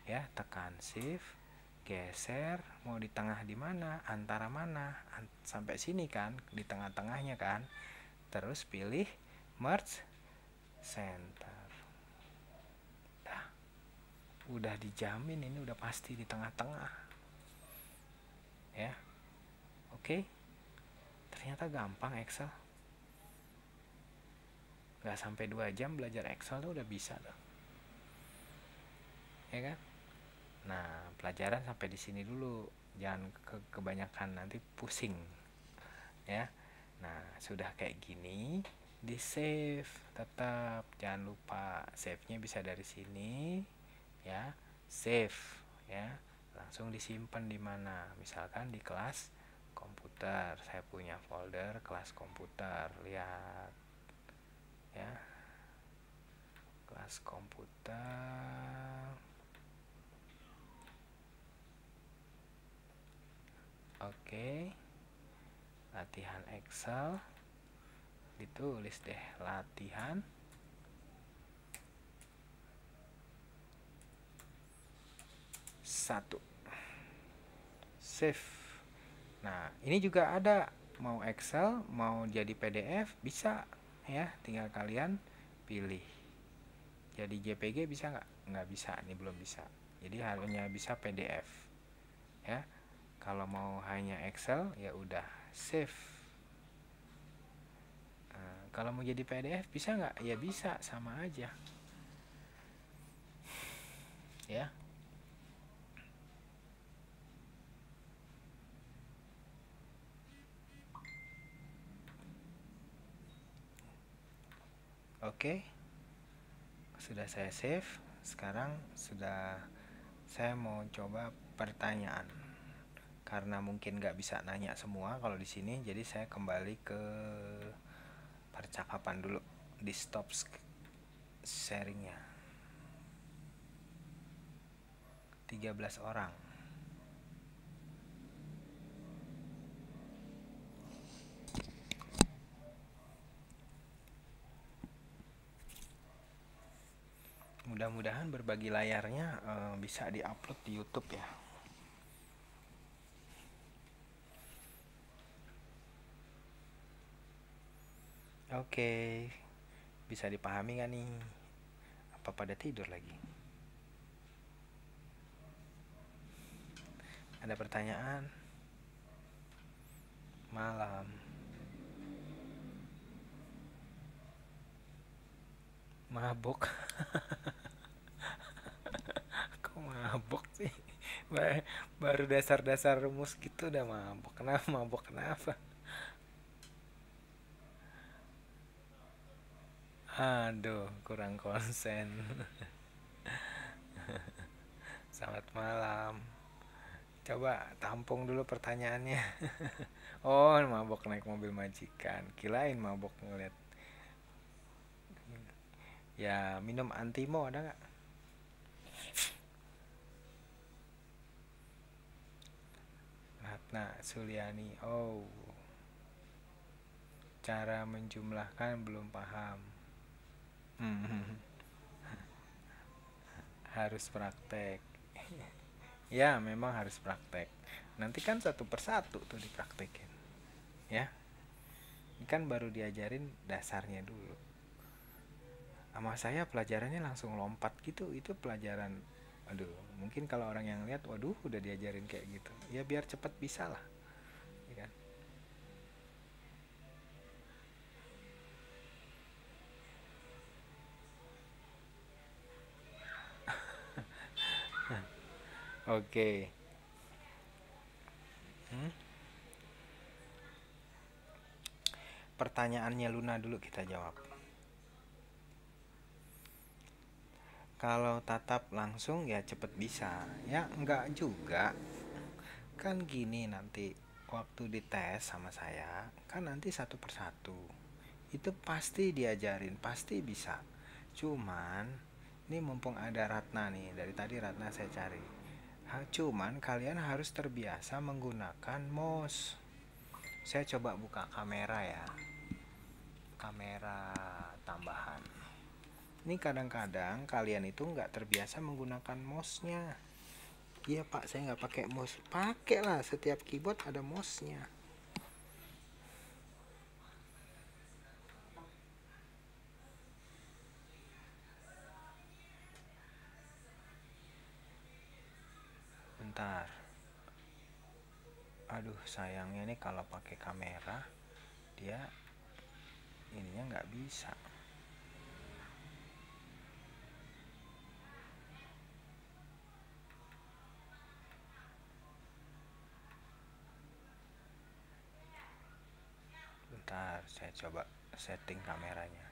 Ya, tekan shift, geser, mau di tengah di mana? Antara mana? Sampai sini kan, di tengah-tengahnya kan. Terus pilih merge center. Udah dijamin ini udah pasti di tengah-tengah. Ya. Oke. Ternyata gampang Excel. Gak sampai 2 jam belajar Excel tuh udah bisa tuh. Ya kan? Nah, pelajaran sampai di sini dulu. Jangan kebanyakan, nanti pusing. Ya. Nah, sudah kayak gini, di save tetap. Jangan lupa save-nya bisa dari sini, ya. Save, ya. Langsung disimpan di mana? Misalkan di kelas komputer. Saya punya folder kelas komputer. Lihat. Ya. Kelas komputer. Oke. Latihan Excel. Ditulis deh latihan 1. Save. Nah, ini juga ada, mau Excel, mau jadi PDF bisa, ya. Tinggal kalian pilih. Jadi JPG bisa nggak? Nggak bisa, ini belum bisa. Jadi hanya bisa PDF. Ya. Kalau mau hanya Excel, ya udah save. Nah, kalau mau jadi PDF bisa nggak? Ya bisa, sama aja. Ya. Oke. Sudah saya save. Sekarang saya mau coba pertanyaan. Karena mungkin nggak bisa nanya semua kalau di sini, jadi saya kembali ke percakapan dulu, di stop sharingnya. 13 orang. Mudah-mudahan berbagi layarnya bisa diupload di YouTube ya. Oke, bisa dipahami gak nih? Apa pada tidur lagi? Ada pertanyaan? Malam. Mabok. Kok mabok sih? Baru dasar-dasar rumus gitu udah mabok. Kenapa mabok? Kenapa? Aduh, kurang konsen. Selamat malam. Coba tampung dulu pertanyaannya. Oh, mabok naik mobil majikan. Kirain mabok ngeliat. Ya, minum antimo ada nggak? Ratna Suliani. Oh, cara menjumlahkan belum paham. Hmm, harus praktek. Ya, memang harus praktek. Nanti kan satu persatu tuh dipraktekin. Ya, ini kan baru diajarin dasarnya dulu. Sama saya pelajarannya langsung lompat gitu. Itu pelajaran, aduh, mungkin kalau orang yang lihat, waduh, udah diajarin kayak gitu. Ya biar cepet bisa lah, ya kan? Oke. Hmm? Pertanyaannya Luna dulu kita jawab. Kalau tatap langsung ya cepet bisa. Ya enggak juga. Kan gini nanti waktu dites sama saya, kan nanti satu persatu. Itu pasti diajarin, pasti bisa. Cuman ini mumpung ada Ratna nih, dari tadi Ratna saya cari. Cuman kalian harus terbiasa menggunakan mouse. Saya coba buka kamera ya. Kamera tambahan. Ini kadang-kadang kalian itu nggak terbiasa menggunakan mouse-nya. Iya pak, saya nggak pakai mouse. Pakai lah, setiap keyboard ada mouse-nya. Bentar. Aduh, sayangnya nih kalau pakai kamera dia ininya nggak bisa. Bentar, saya coba setting kameranya.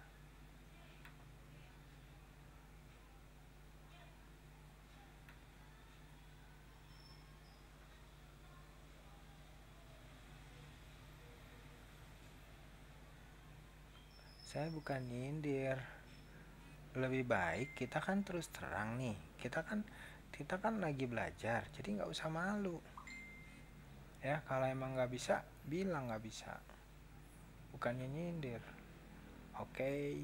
Saya bukan nyindir. Lebih baik kita kan terus terang nih. Kita kan lagi belajar, jadi nggak usah malu. Ya, kalau emang nggak bisa, bilang nggak bisa. Bukannya nyindir. Oke. Okay.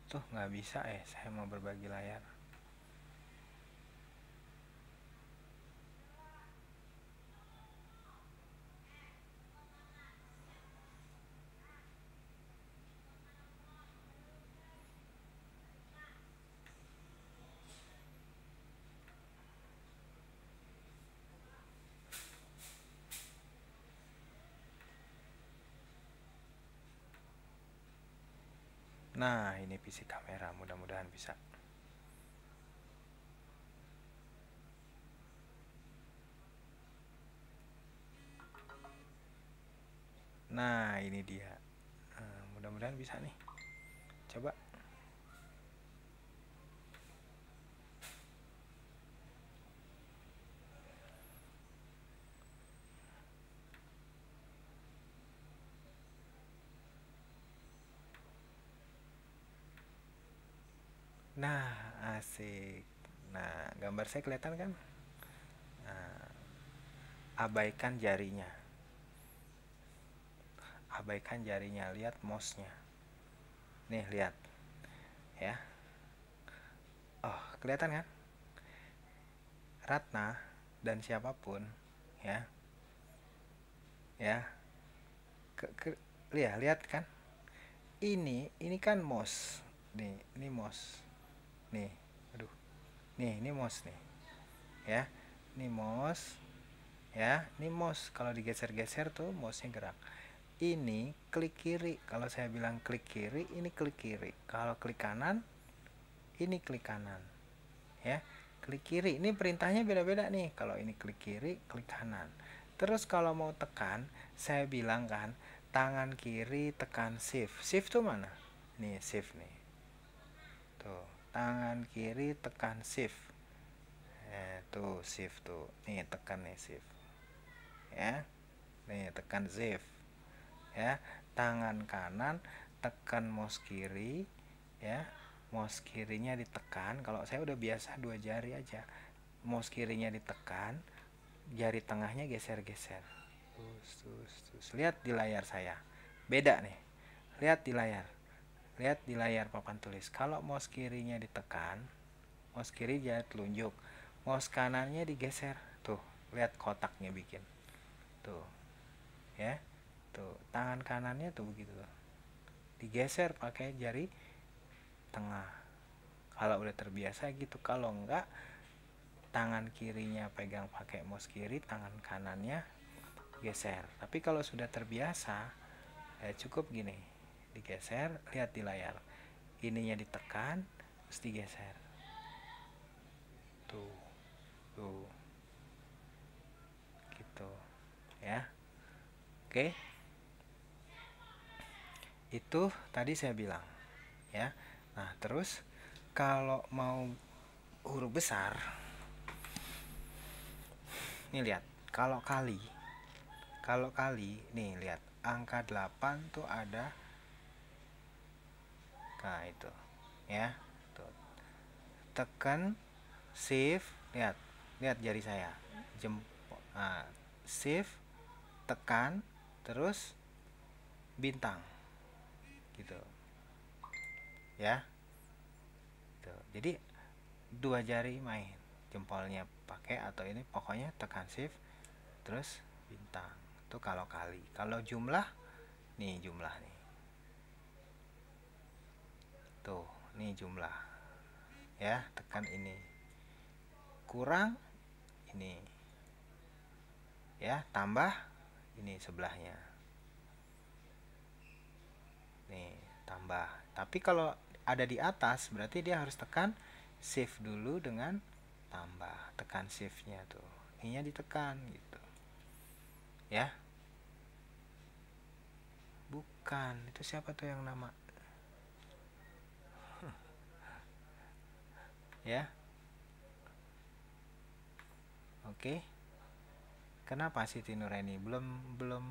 Tuh nggak bisa saya mau berbagi layar. Nah, ini PC kamera, mudah-mudahan bisa. Nah, ini dia. Mudah-mudahan bisa nih. Coba. Nah, asik. Nah, gambar saya kelihatan kan? Nah, abaikan jarinya. Abaikan jarinya, lihat mouse-nya. Nih, lihat. Ya. Oh, kelihatan kan? Ratna. dan siapapun, ya, ya, lihat kan, ini kan mouse, nih, ini mouse, nih, aduh, nih, ini mouse nih, ya, ini mouse, ya, ini mouse, kalau digeser-geser tuh mouse-nya gerak. Ini klik kiri, kalau saya bilang klik kiri, ini klik kiri. Kalau klik kanan, ini klik kanan, ya. Klik kiri, ini perintahnya beda-beda nih. Kalau ini klik kiri, klik kanan. Terus kalau mau tekan, saya bilang kan, tangan kiri tekan shift. Shift tuh mana? Nih, shift nih. Tuh, tangan kiri tekan shift. Tuh, shift tuh. Nih, tekan nih shift. Ya. Nih, tekan shift. Ya, tangan kanan tekan mouse kiri, ya. Mouse kirinya ditekan. Kalau saya udah biasa 2 jari aja. Mouse kirinya ditekan, jari tengahnya geser-geser. Terus. Lihat di layar saya. Beda nih. Lihat di layar. Lihat di layar papan tulis. Kalau mouse kirinya ditekan, mouse kiri jari telunjuk. Mouse kanannya digeser. Tuh, lihat kotaknya bikin. Tuh. Ya. Tuh, tangan kanannya tuh begitu tuh. Digeser pakai jari tengah. Kalau udah terbiasa gitu, kalau enggak tangan kirinya pegang pakai mouse kiri, tangan kanannya geser. Tapi kalau sudah terbiasa, cukup gini, digeser, lihat di layar, ininya ditekan terus digeser. Tuh gitu, ya. Oke, itu tadi saya bilang, ya. Nah, terus kalau mau huruf besar, nih lihat, kalau kali nih, lihat angka 8 tuh ada, nah itu, ya. Tuh, tekan shift, lihat jari saya, jempol, shift, tekan, terus bintang, gitu, ya. Tuh, jadi 2 jari main, jempolnya pakai atau ini, pokoknya tekan shift terus bintang. Itu kalau kali. Kalau jumlah, nih jumlah nih, tuh, nih jumlah, ya, tekan ini. Kurang ini, ya, tambah ini sebelahnya, nih, tambah. Tapi kalau ada di atas berarti dia harus tekan shift dulu dengan tambah, tekan shiftnya tuh, ininya ditekan gitu, ya. Bukan, itu siapa tuh yang nama, ya. Oke, kenapa Siti Nuraini belum belum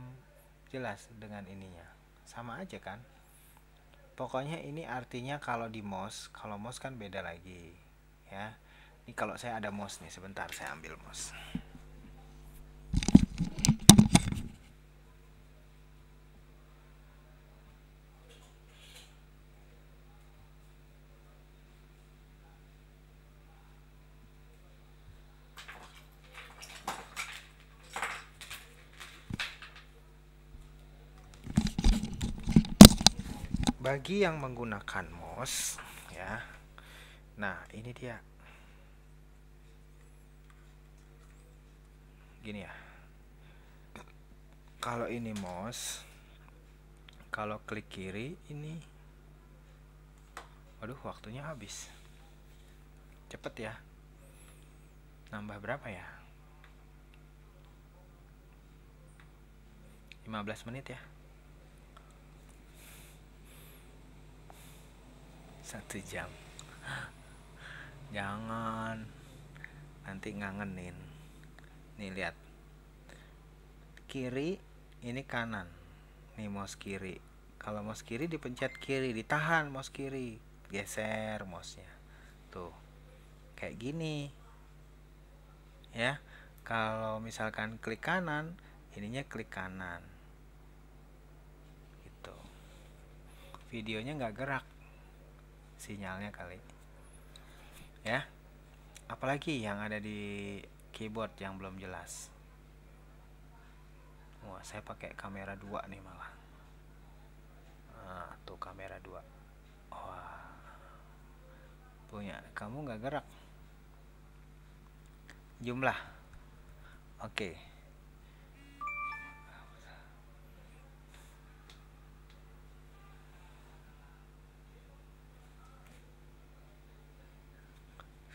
jelas dengan ininya? Sama aja kan, pokoknya ini artinya kalau di mouse, kalau mouse kan beda lagi, ya. Ini kalau saya ada mouse nih, sebentar saya ambil mouse. Bagi yang menggunakan mouse, ya. Nah, ini dia. Gini ya. Kalau ini mouse, kalau klik kiri ini, waduh, waktunya habis. Cepet ya. Nambah berapa ya? 15 menit ya. 1 jam. Jangan, nanti ngangenin. Nih lihat, kiri ini kanan, nih mouse kiri. Kalau mouse kiri dipencet kiri, ditahan mouse kiri, geser mouse-nya, tuh, kayak gini, ya. Kalau misalkan klik kanan, ininya klik kanan, gitu. Videonya nggak gerak, sinyalnya kali, ya. Apalagi yang ada di keyboard yang belum jelas. Wah, saya pakai kamera 2 nih malah. Nah, tuh kamera 2. Wah, punya kamu nggak gerak. Jumlah. Oke.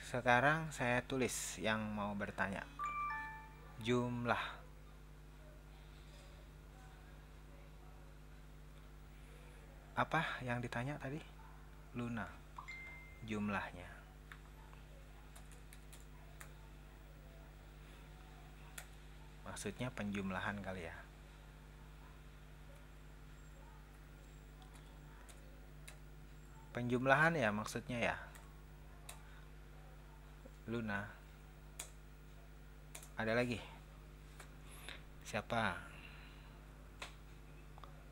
Sekarang saya tulis yang mau bertanya. Jumlah. Apa yang ditanya tadi? Luna. Jumlahnya. Maksudnya penjumlahan kali ya. Penjumlahan ya maksudnya ya. Luna. Ada lagi? Siapa?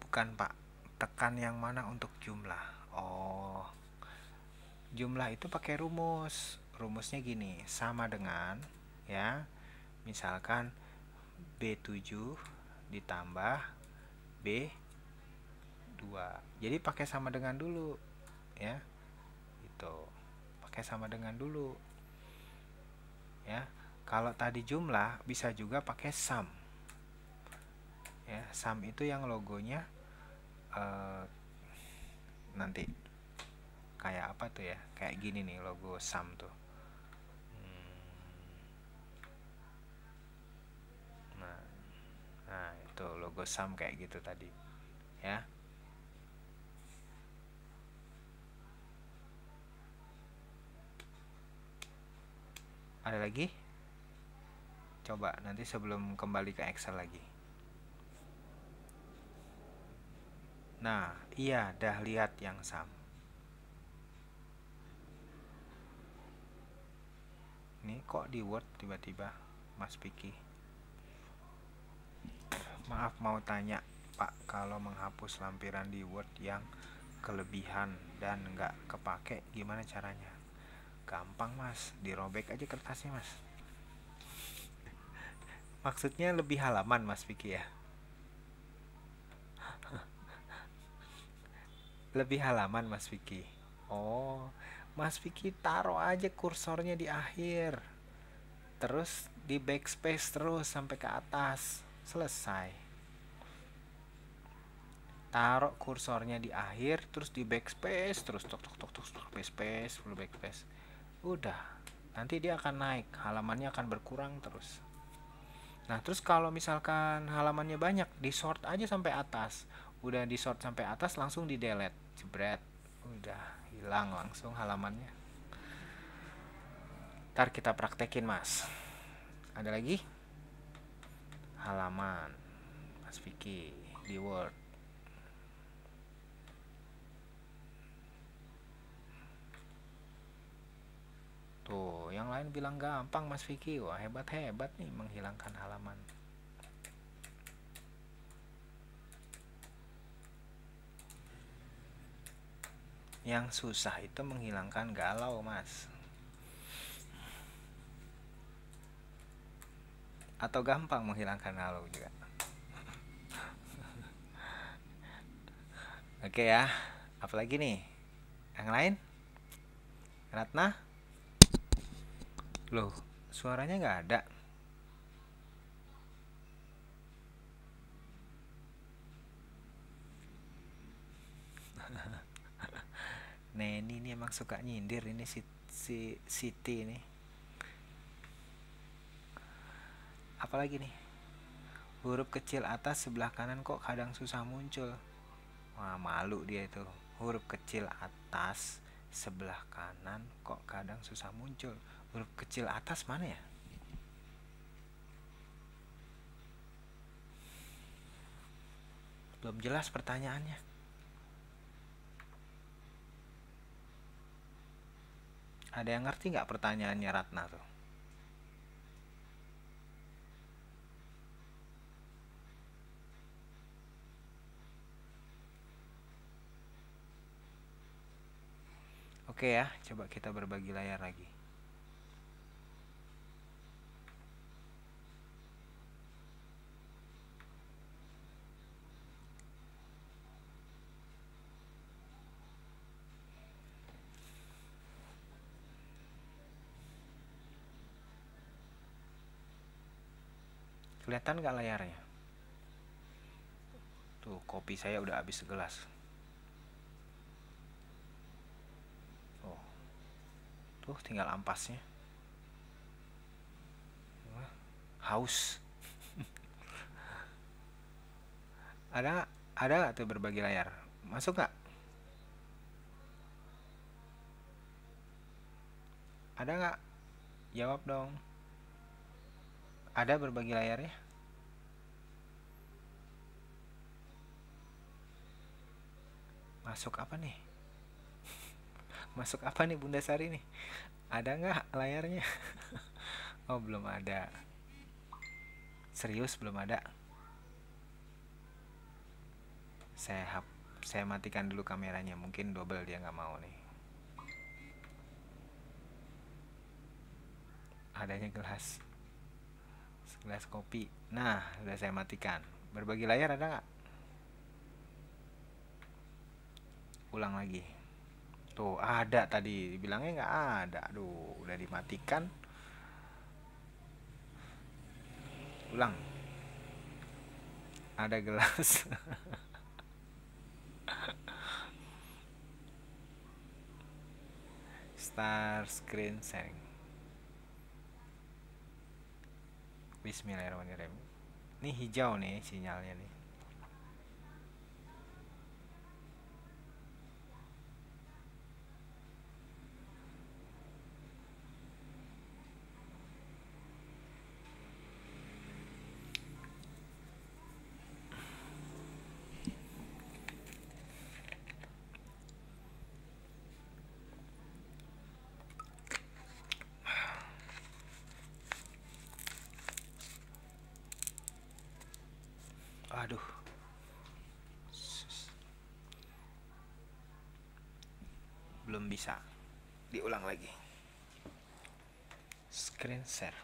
Bukan Pak. Tekan yang mana untuk jumlah? Oh. Jumlah itu pakai rumus. Rumusnya gini, sama dengan ya. Misalkan B7 ditambah B2. Jadi pakai sama dengan dulu ya. Itu. Pakai sama dengan dulu. Ya. Kalau tadi jumlah bisa juga pakai sum. Ya, sum itu yang logonya nanti kayak apa tuh ya? Kayak gini nih logo sum tuh. Nah, itu logo sum kayak gitu tadi. Ya. Ada lagi? Coba nanti sebelum kembali ke Excel lagi. Nah, iya, dah lihat yang sum. Ini kok di Word tiba-tiba, Mas Piki? Maaf mau tanya, Pak, kalau menghapus lampiran di Word yang kelebihan dan nggak kepake, gimana caranya? Gampang Mas, dirobek aja kertasnya Mas. Maksudnya lebih halaman Mas Piki ya? Lebih halaman Mas Piki. Oh, Mas Piki taruh aja kursornya di akhir. Terus di backspace terus sampai ke atas. Selesai. Taruh kursornya di akhir, terus di backspace, terus tok tok tok tok backspace, full backspace. Udah. Nanti dia akan naik, halamannya akan berkurang terus. Nah, terus kalau misalkan halamannya banyak, di sort aja sampai atas. Udah di sort sampai atas langsung di delete. Jebret. Udah hilang langsung halamannya. Ntar kita praktekin Mas. Ada lagi? Halaman Mas Vicky di Word. Tuh, yang lain bilang gampang Mas Vicky. Wah, hebat-hebat nih menghilangkan halaman. Yang susah itu menghilangkan galau Mas. Atau gampang menghilangkan galau juga. Oke ya. Apalagi nih? Yang lain? Ratna? Loh, suaranya nggak ada. Neni ini emang suka nyindir ini si Siti ini. Apalagi nih? Huruf kecil atas sebelah kanan kok kadang susah muncul. Wah, malu dia itu. Huruf kecil atas sebelah kanan kok kadang susah muncul. Huruf kecil atas mana ya? Belum jelas pertanyaannya. Ada yang ngerti nggak pertanyaannya Ratna tuh? Oke ya, coba kita berbagi layar lagi. Kelihatan nggak layarnya? Tuh, kopi saya udah habis segelas. Oh, tuh tinggal ampasnya. Haus. Ada nggak tuh berbagi layar? Masuk nggak? Ada nggak? Jawab dong. Ada berbagi layarnya? Masuk apa nih? Masuk apa nih Bunda Sari nih? Ada nggak layarnya? Oh, belum ada. Serius belum ada. Saya matikan dulu kameranya. Mungkin double dia nggak mau nih. Adanya gelas. Segelas kopi. Nah, udah saya matikan. Berbagi layar ada nggak? Ulang lagi. Tuh, ada tadi. Dibilangnya nggak ada. Aduh, udah dimatikan. Ulang. Ada gelas. Start screen sharing. Bismillahirrahmanirrahim. Ini hijau nih sinyalnya nih. Aduh. Belum bisa. Diulang lagi. Screen share.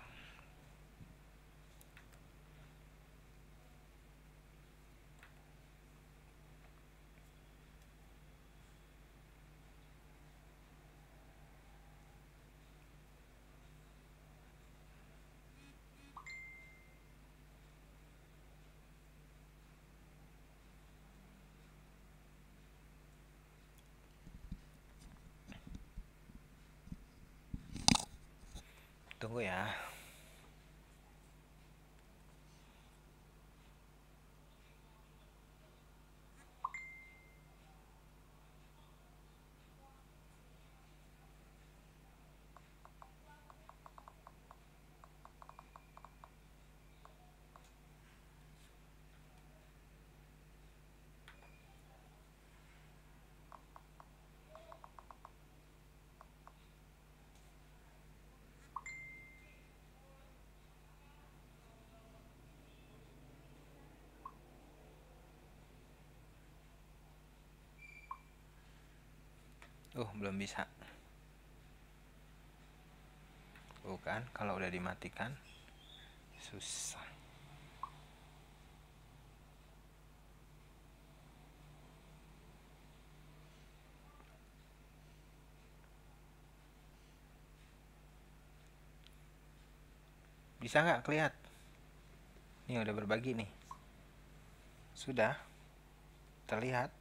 Tunggu ya. Belum bisa. Kan kalau udah dimatikan susah. Bisa nggak kelihat? Ini udah berbagi nih. Sudah terlihat.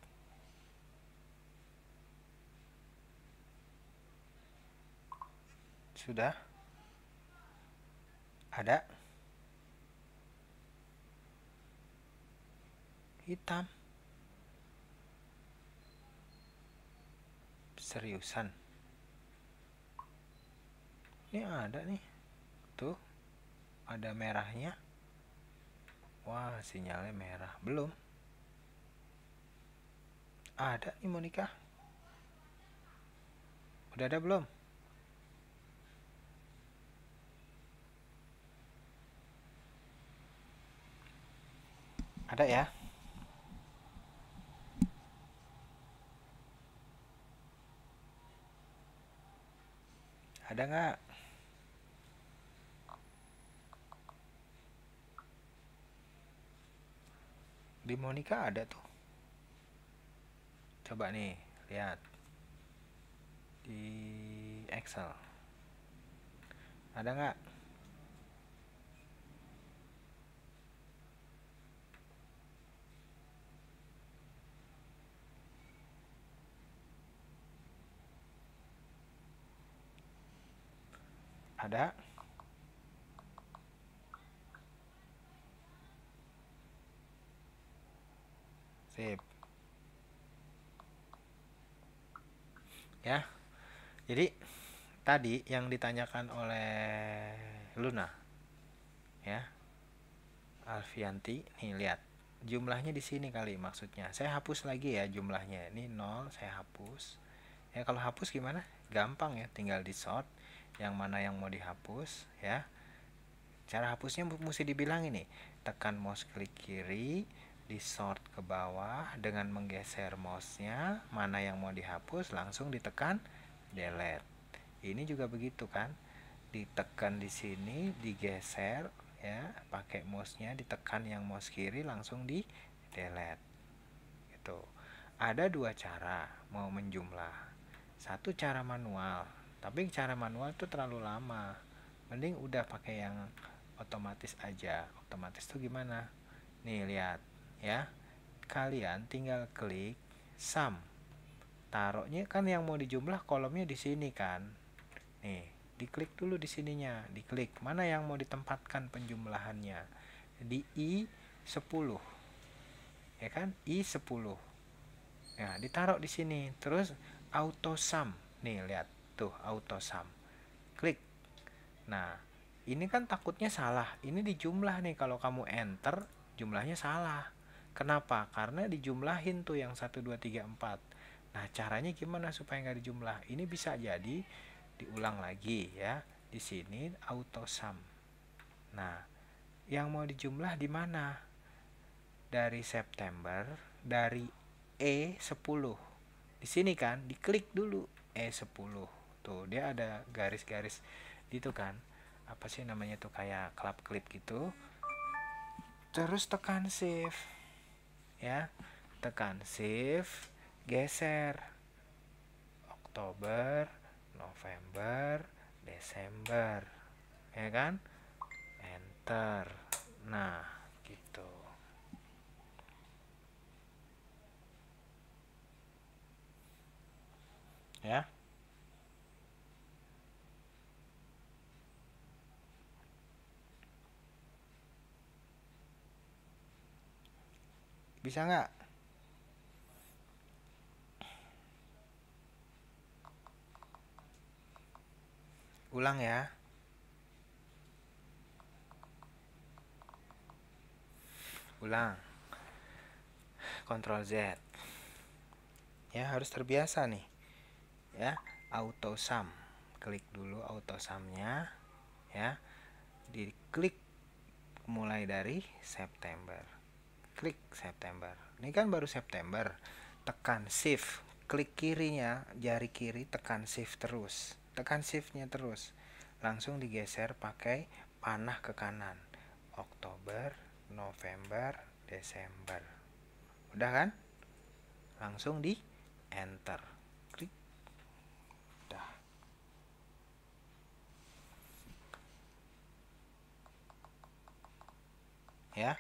Sudah ada hitam. Seriusan. Ini ada nih. Tuh, ada merahnya. Wah, sinyalnya merah. Belum. Ada nih Monica. Udah ada belum? Ada ya? Ada nggak? Di Monica ada tuh. Coba nih, lihat. Di Excel. Ada nggak? Ada? Sip. Ya. Jadi tadi yang ditanyakan oleh Luna, ya, Alfianti, nih lihat. Jumlahnya di sini kali maksudnya. Saya hapus lagi ya jumlahnya. Ini 0, saya hapus. Ya kalau hapus gimana? Gampang ya, tinggal di sort yang mana yang mau dihapus, ya. Cara hapusnya mesti dibilang ini. Tekan mouse klik kiri, di sort ke bawah dengan menggeser mouse-nya, mana yang mau dihapus langsung ditekan delete. Ini juga begitu kan? Ditekan di sini, digeser ya, pakai mouse-nya ditekan yang mouse kiri langsung di delete. Gitu. Ada dua cara mau menjumlah. Satu cara manual, tapi cara manual itu terlalu lama. Mending udah pakai yang otomatis aja. Otomatis tuh gimana? Nih lihat ya. Kalian tinggal klik sum. Taruhnya kan yang mau dijumlah kolomnya di sini kan. Nih, diklik dulu di sininya, diklik mana yang mau ditempatkan penjumlahannya. Di I10. Ya kan? I10. Ya, ditaruh di sini. Terus auto sum. Nih, lihat tuh auto sum. Klik. Nah, ini kan takutnya salah. Ini dijumlah nih, kalau kamu enter jumlahnya salah. Kenapa? Karena dijumlahin tuh yang 1 2 3 4. Nah, caranya gimana supaya nggak dijumlah? Ini bisa jadi diulang lagi ya. Di sini auto sum. Nah, yang mau dijumlah di mana? Dari September, dari E10. Di sini kan, diklik dulu E10. Tuh, dia ada garis-garis gitu kan. Apa sih namanya tuh, kayak klip gitu. Terus tekan shift. Ya. Tekan shift, geser. Oktober, November, Desember. Ya kan? Enter. Nah, gitu. Ya. Bisa nggak? Ulang ya. Ulang. Ctrl Z. Ya, harus terbiasa nih. Ya, auto sum. Klik dulu auto sumnya. Ya. Diklik mulai dari September. Klik September. Ini kan baru September. Tekan shift. Klik kirinya, jari kiri tekan shift terus. Tekan shiftnya terus. Langsung digeser pakai panah ke kanan. Oktober, November, Desember. Udah kan? Langsung di enter. Klik. Udah. Ya.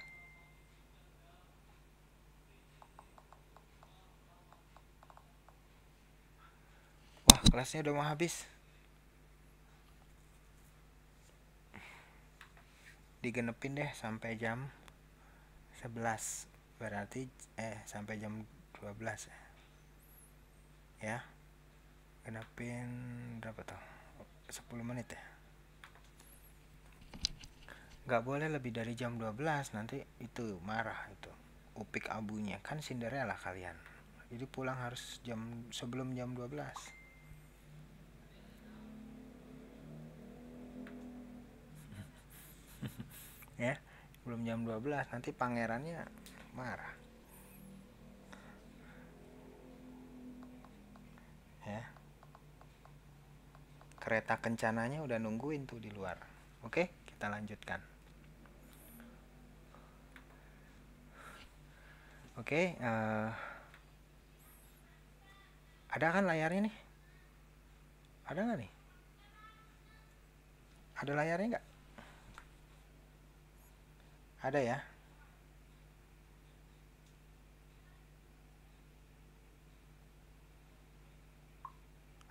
Wah, kelasnya udah mau habis. Digenepin deh sampai jam 11. Berarti sampai jam 12 ya. Genepin berapa tuh? 10 menit ya. Gak boleh lebih dari jam 12, nanti itu marah itu. Upik abunya kan Cinderella kalian. Jadi pulang harus sebelum jam 12. Ya, belum jam 12 nanti pangerannya marah. Ya. Kereta kencananya udah nungguin tuh di luar. Oke, kita lanjutkan. Oke, ada kan layarnya nih? Ada nggak nih? Ada layarnya nggak? Ada ya?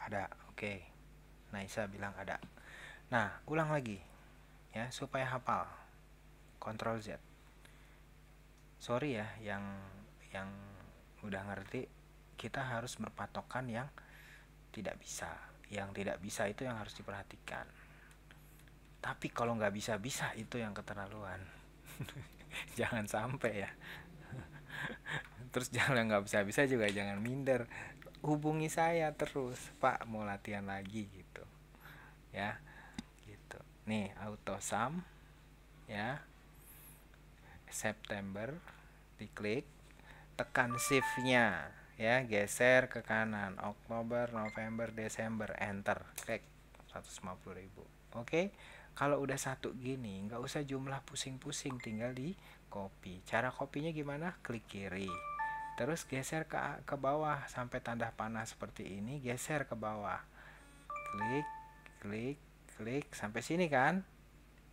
Ada, oke. Naisa bilang ada. Nah, ulang lagi ya supaya hafal. Ctrl Z. Sorry ya yang udah ngerti, kita harus berpatokan yang tidak bisa. Yang tidak bisa itu yang harus diperhatikan. Tapi kalau nggak bisa-bisa itu yang keterlaluan. Jangan sampai ya. Terus jangan nggak bisa-bisa juga jangan minder. Hubungi saya terus, Pak, mau latihan lagi gitu. Ya, gitu. Nih, auto sum ya. September diklik, tekan shift-nya ya, geser ke kanan, Oktober, November, Desember, enter, klik 150.000. Oke, kalau udah satu gini nggak usah jumlah pusing-pusing, tinggal di copy. Cara kopinya gimana? Klik kiri, terus geser ke bawah sampai tanda panah seperti ini, geser ke bawah, klik klik klik sampai sini kan,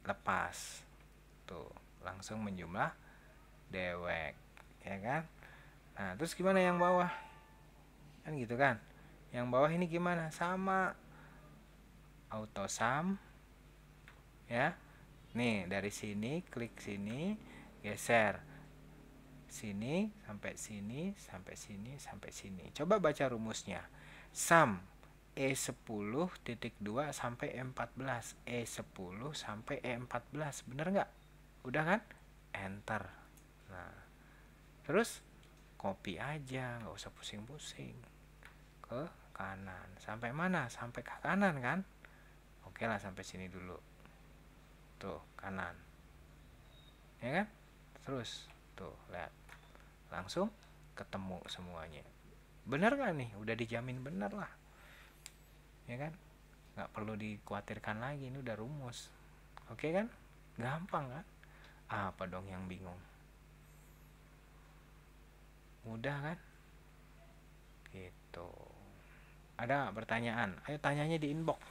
lepas tuh langsung menjumlah dewek, ya kan. Nah, terus gimana yang bawah? Kan gitu kan. Yang bawah ini gimana? Sama, auto sum ya. Nih, dari sini klik sini, geser sini sampai sini sampai sini sampai sini. Coba baca rumusnya. Sum E10.2 sampai E14. E10 sampai E14. Bener nggak? Udah kan? Enter. Nah, terus copy aja, nggak usah pusing-pusing. Ke kanan. Sampai mana? Sampai ke kanan kan? Oke lah, sampai sini dulu. Tuh, kanan. Ya kan? Terus, tuh, lihat. Langsung ketemu semuanya. Bener gak nih? Udah dijamin bener lah. Ya kan? Nggak perlu dikhawatirkan lagi, ini udah rumus. Oke kan? Gampang kan? Apa dong yang bingung? Mudah kan? Gitu. Ada pertanyaan? Ayo tanyanya di inbox.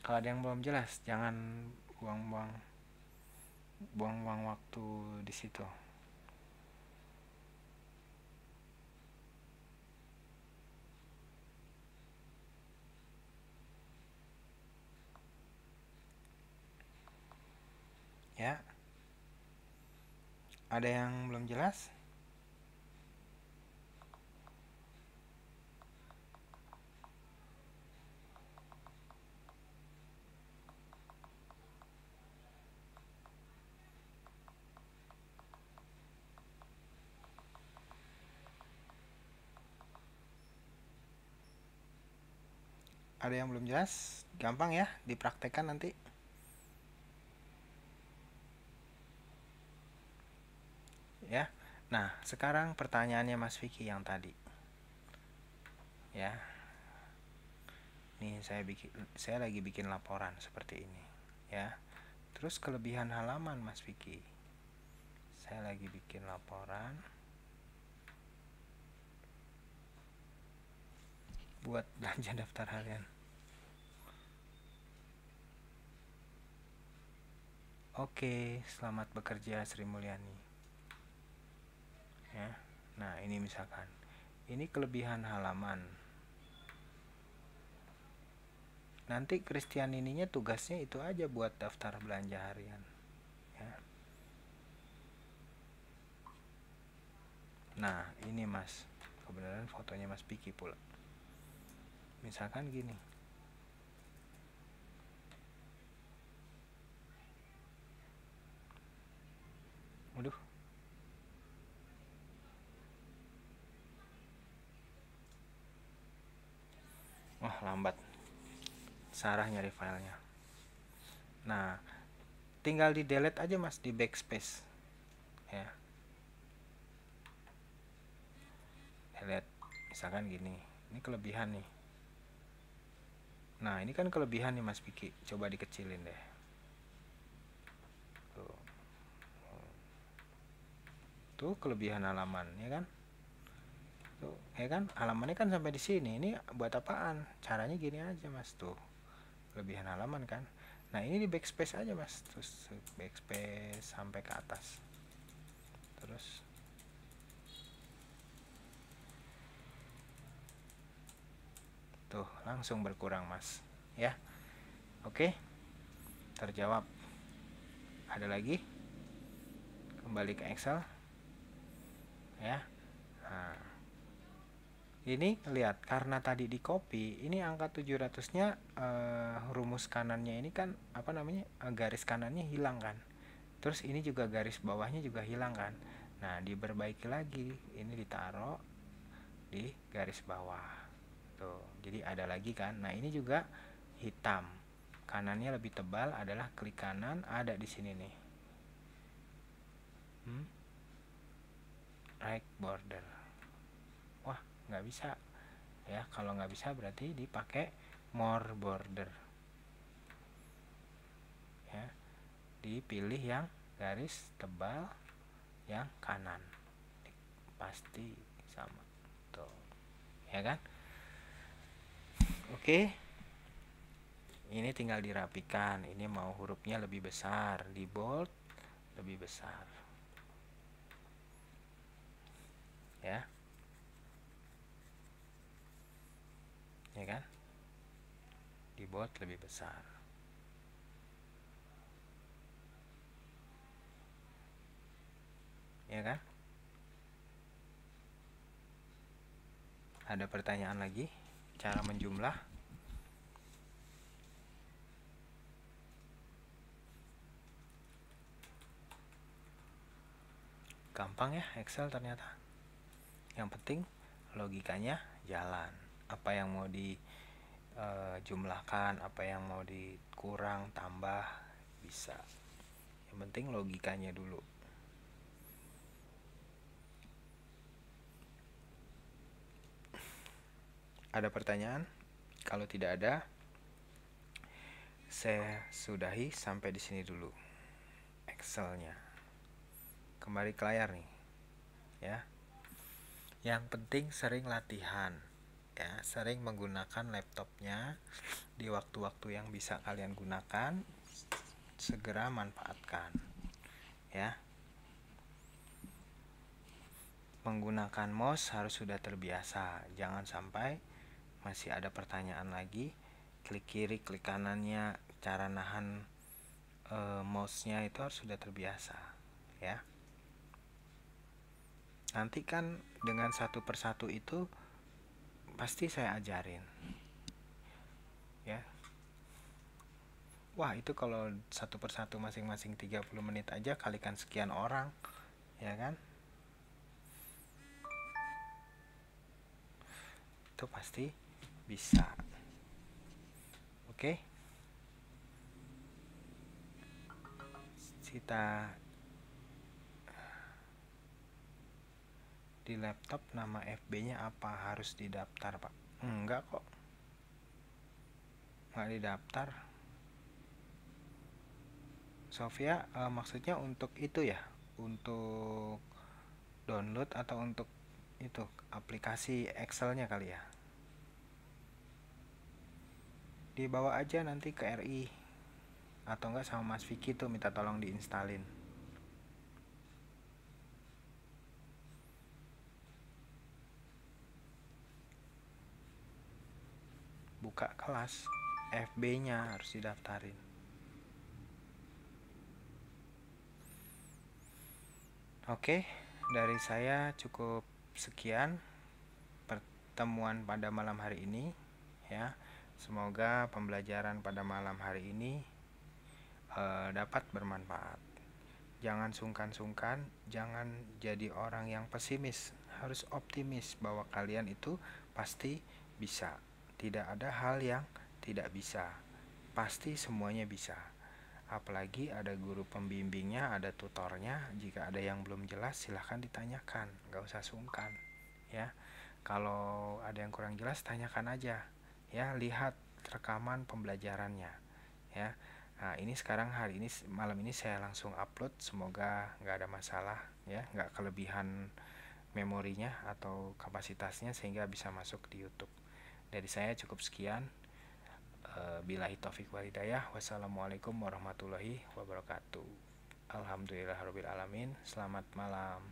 Kalau ada yang belum jelas, jangan buang-buang waktu di situ. Ya. Ada yang belum jelas? Ada yang belum jelas? Gampang ya, dipraktekkan nanti. Ya. Nah, sekarang pertanyaannya Mas Vicky yang tadi. Ya. Nih saya lagi bikin laporan seperti ini, ya. Terus kelebihan halaman Mas Vicky. Saya lagi bikin laporan buat belanja daftar harian. Oke, selamat bekerja Sri Mulyani. Ya. Nah, ini misalkan. Ini kelebihan halaman. Nanti Christian ininya tugasnya itu aja buat daftar belanja harian. Ya. Nah, ini Mas. Kebenaran fotonya Mas Piki pula. Misalkan gini. Waduh. Wah, lambat. Sarah nyari filenya. Nah, tinggal di delete aja Mas, di backspace. Ya. Delete. Misalkan gini. Ini kelebihan nih. Nah, ini kan kelebihan nih Mas Piki. Coba dikecilin deh. Tuh. Tuh kelebihan halaman, ya kan? Tuh, ya kan? Halamannya kan sampai di sini. Ini buat apaan? Caranya gini aja, Mas. Tuh. Kelebihan halaman kan. Nah, ini di backspace aja, Mas. Terus backspace sampai ke atas. Terus tuh, langsung berkurang, Mas. Ya. Oke. terjawab. Ada lagi? Kembali ke Excel ya. Nah, ini lihat, karena tadi di copy, ini angka 700-nya rumus kanannya ini kan apa namanya, garis kanannya hilang kan. Terus ini juga garis bawahnya juga hilang kan. Nah, diperbaiki lagi, ini ditaruh di garis bawah. Tuh, jadi ada lagi kan. Nah, ini juga hitam. Kanannya lebih tebal adalah klik kanan, ada di sini nih. Right border. Wah, nggak bisa. Ya, kalau nggak bisa berarti dipakai more border. Ya, dipilih yang garis tebal yang kanan. Pasti sama. Tuh. Ya kan? Oke. Ini tinggal dirapikan. Ini mau hurufnya lebih besar, di bold lebih besar. Ya. Ya kan? Di bold lebih besar. Ya kan? Ada pertanyaan lagi? Cara menjumlah? Gampang ya Excel ternyata. Yang penting logikanya jalan. Apa yang mau dijumlahkan, apa yang mau dikurang, tambah, bisa. Yang penting logikanya dulu. Ada pertanyaan? Kalau tidak ada, saya sudahi sampai di sini dulu Excelnya. Kembali ke layar nih, ya. Yang penting sering latihan, ya, sering menggunakan laptopnya di waktu-waktu yang bisa kalian gunakan, segera manfaatkan, ya. Menggunakan mouse harus sudah terbiasa, jangan sampai masih ada pertanyaan lagi. Klik kiri, klik kanannya, cara nahan mouse-nya itu harus sudah terbiasa, ya. Nanti kan dengan satu persatu itu pasti saya ajarin, ya. Wah, itu kalau satu persatu masing-masing 30 menit aja, kalikan sekian orang, ya kan? Itu pasti bisa. Oke. Kita di laptop nama FB-nya apa? Harus didaftar, Pak? Enggak kok. Enggak didaftar. Sofia, maksudnya untuk itu ya? Untuk download atau untuk itu aplikasi Excel-nya kali ya? Dibawa aja nanti ke RI, atau enggak sama Mas Vicky tuh minta tolong diinstalin. Buka kelas, FB-nya harus didaftarin. Oke, dari saya cukup sekian pertemuan pada malam hari ini, ya. Semoga pembelajaran pada malam hari ini dapat bermanfaat. Jangan sungkan-sungkan, jangan jadi orang yang pesimis, harus optimis bahwa kalian itu pasti bisa. Tidak ada hal yang tidak bisa, pasti semuanya bisa. Apalagi ada guru pembimbingnya, ada tutornya. Jika ada yang belum jelas, silahkan ditanyakan, gak usah sungkan, ya. Kalau ada yang kurang jelas, tanyakan aja, ya. Lihat rekaman pembelajarannya, ya. Nah, ini sekarang hari ini, malam ini saya langsung upload. Semoga gak ada masalah, ya, gak kelebihan memorinya atau kapasitasnya sehingga bisa masuk di YouTube. Dari saya cukup sekian. Billahi taufik wal hidayah. Wassalamualaikum warahmatullahi wabarakatuh. Alhamdulillahirabbil alamin. Selamat malam.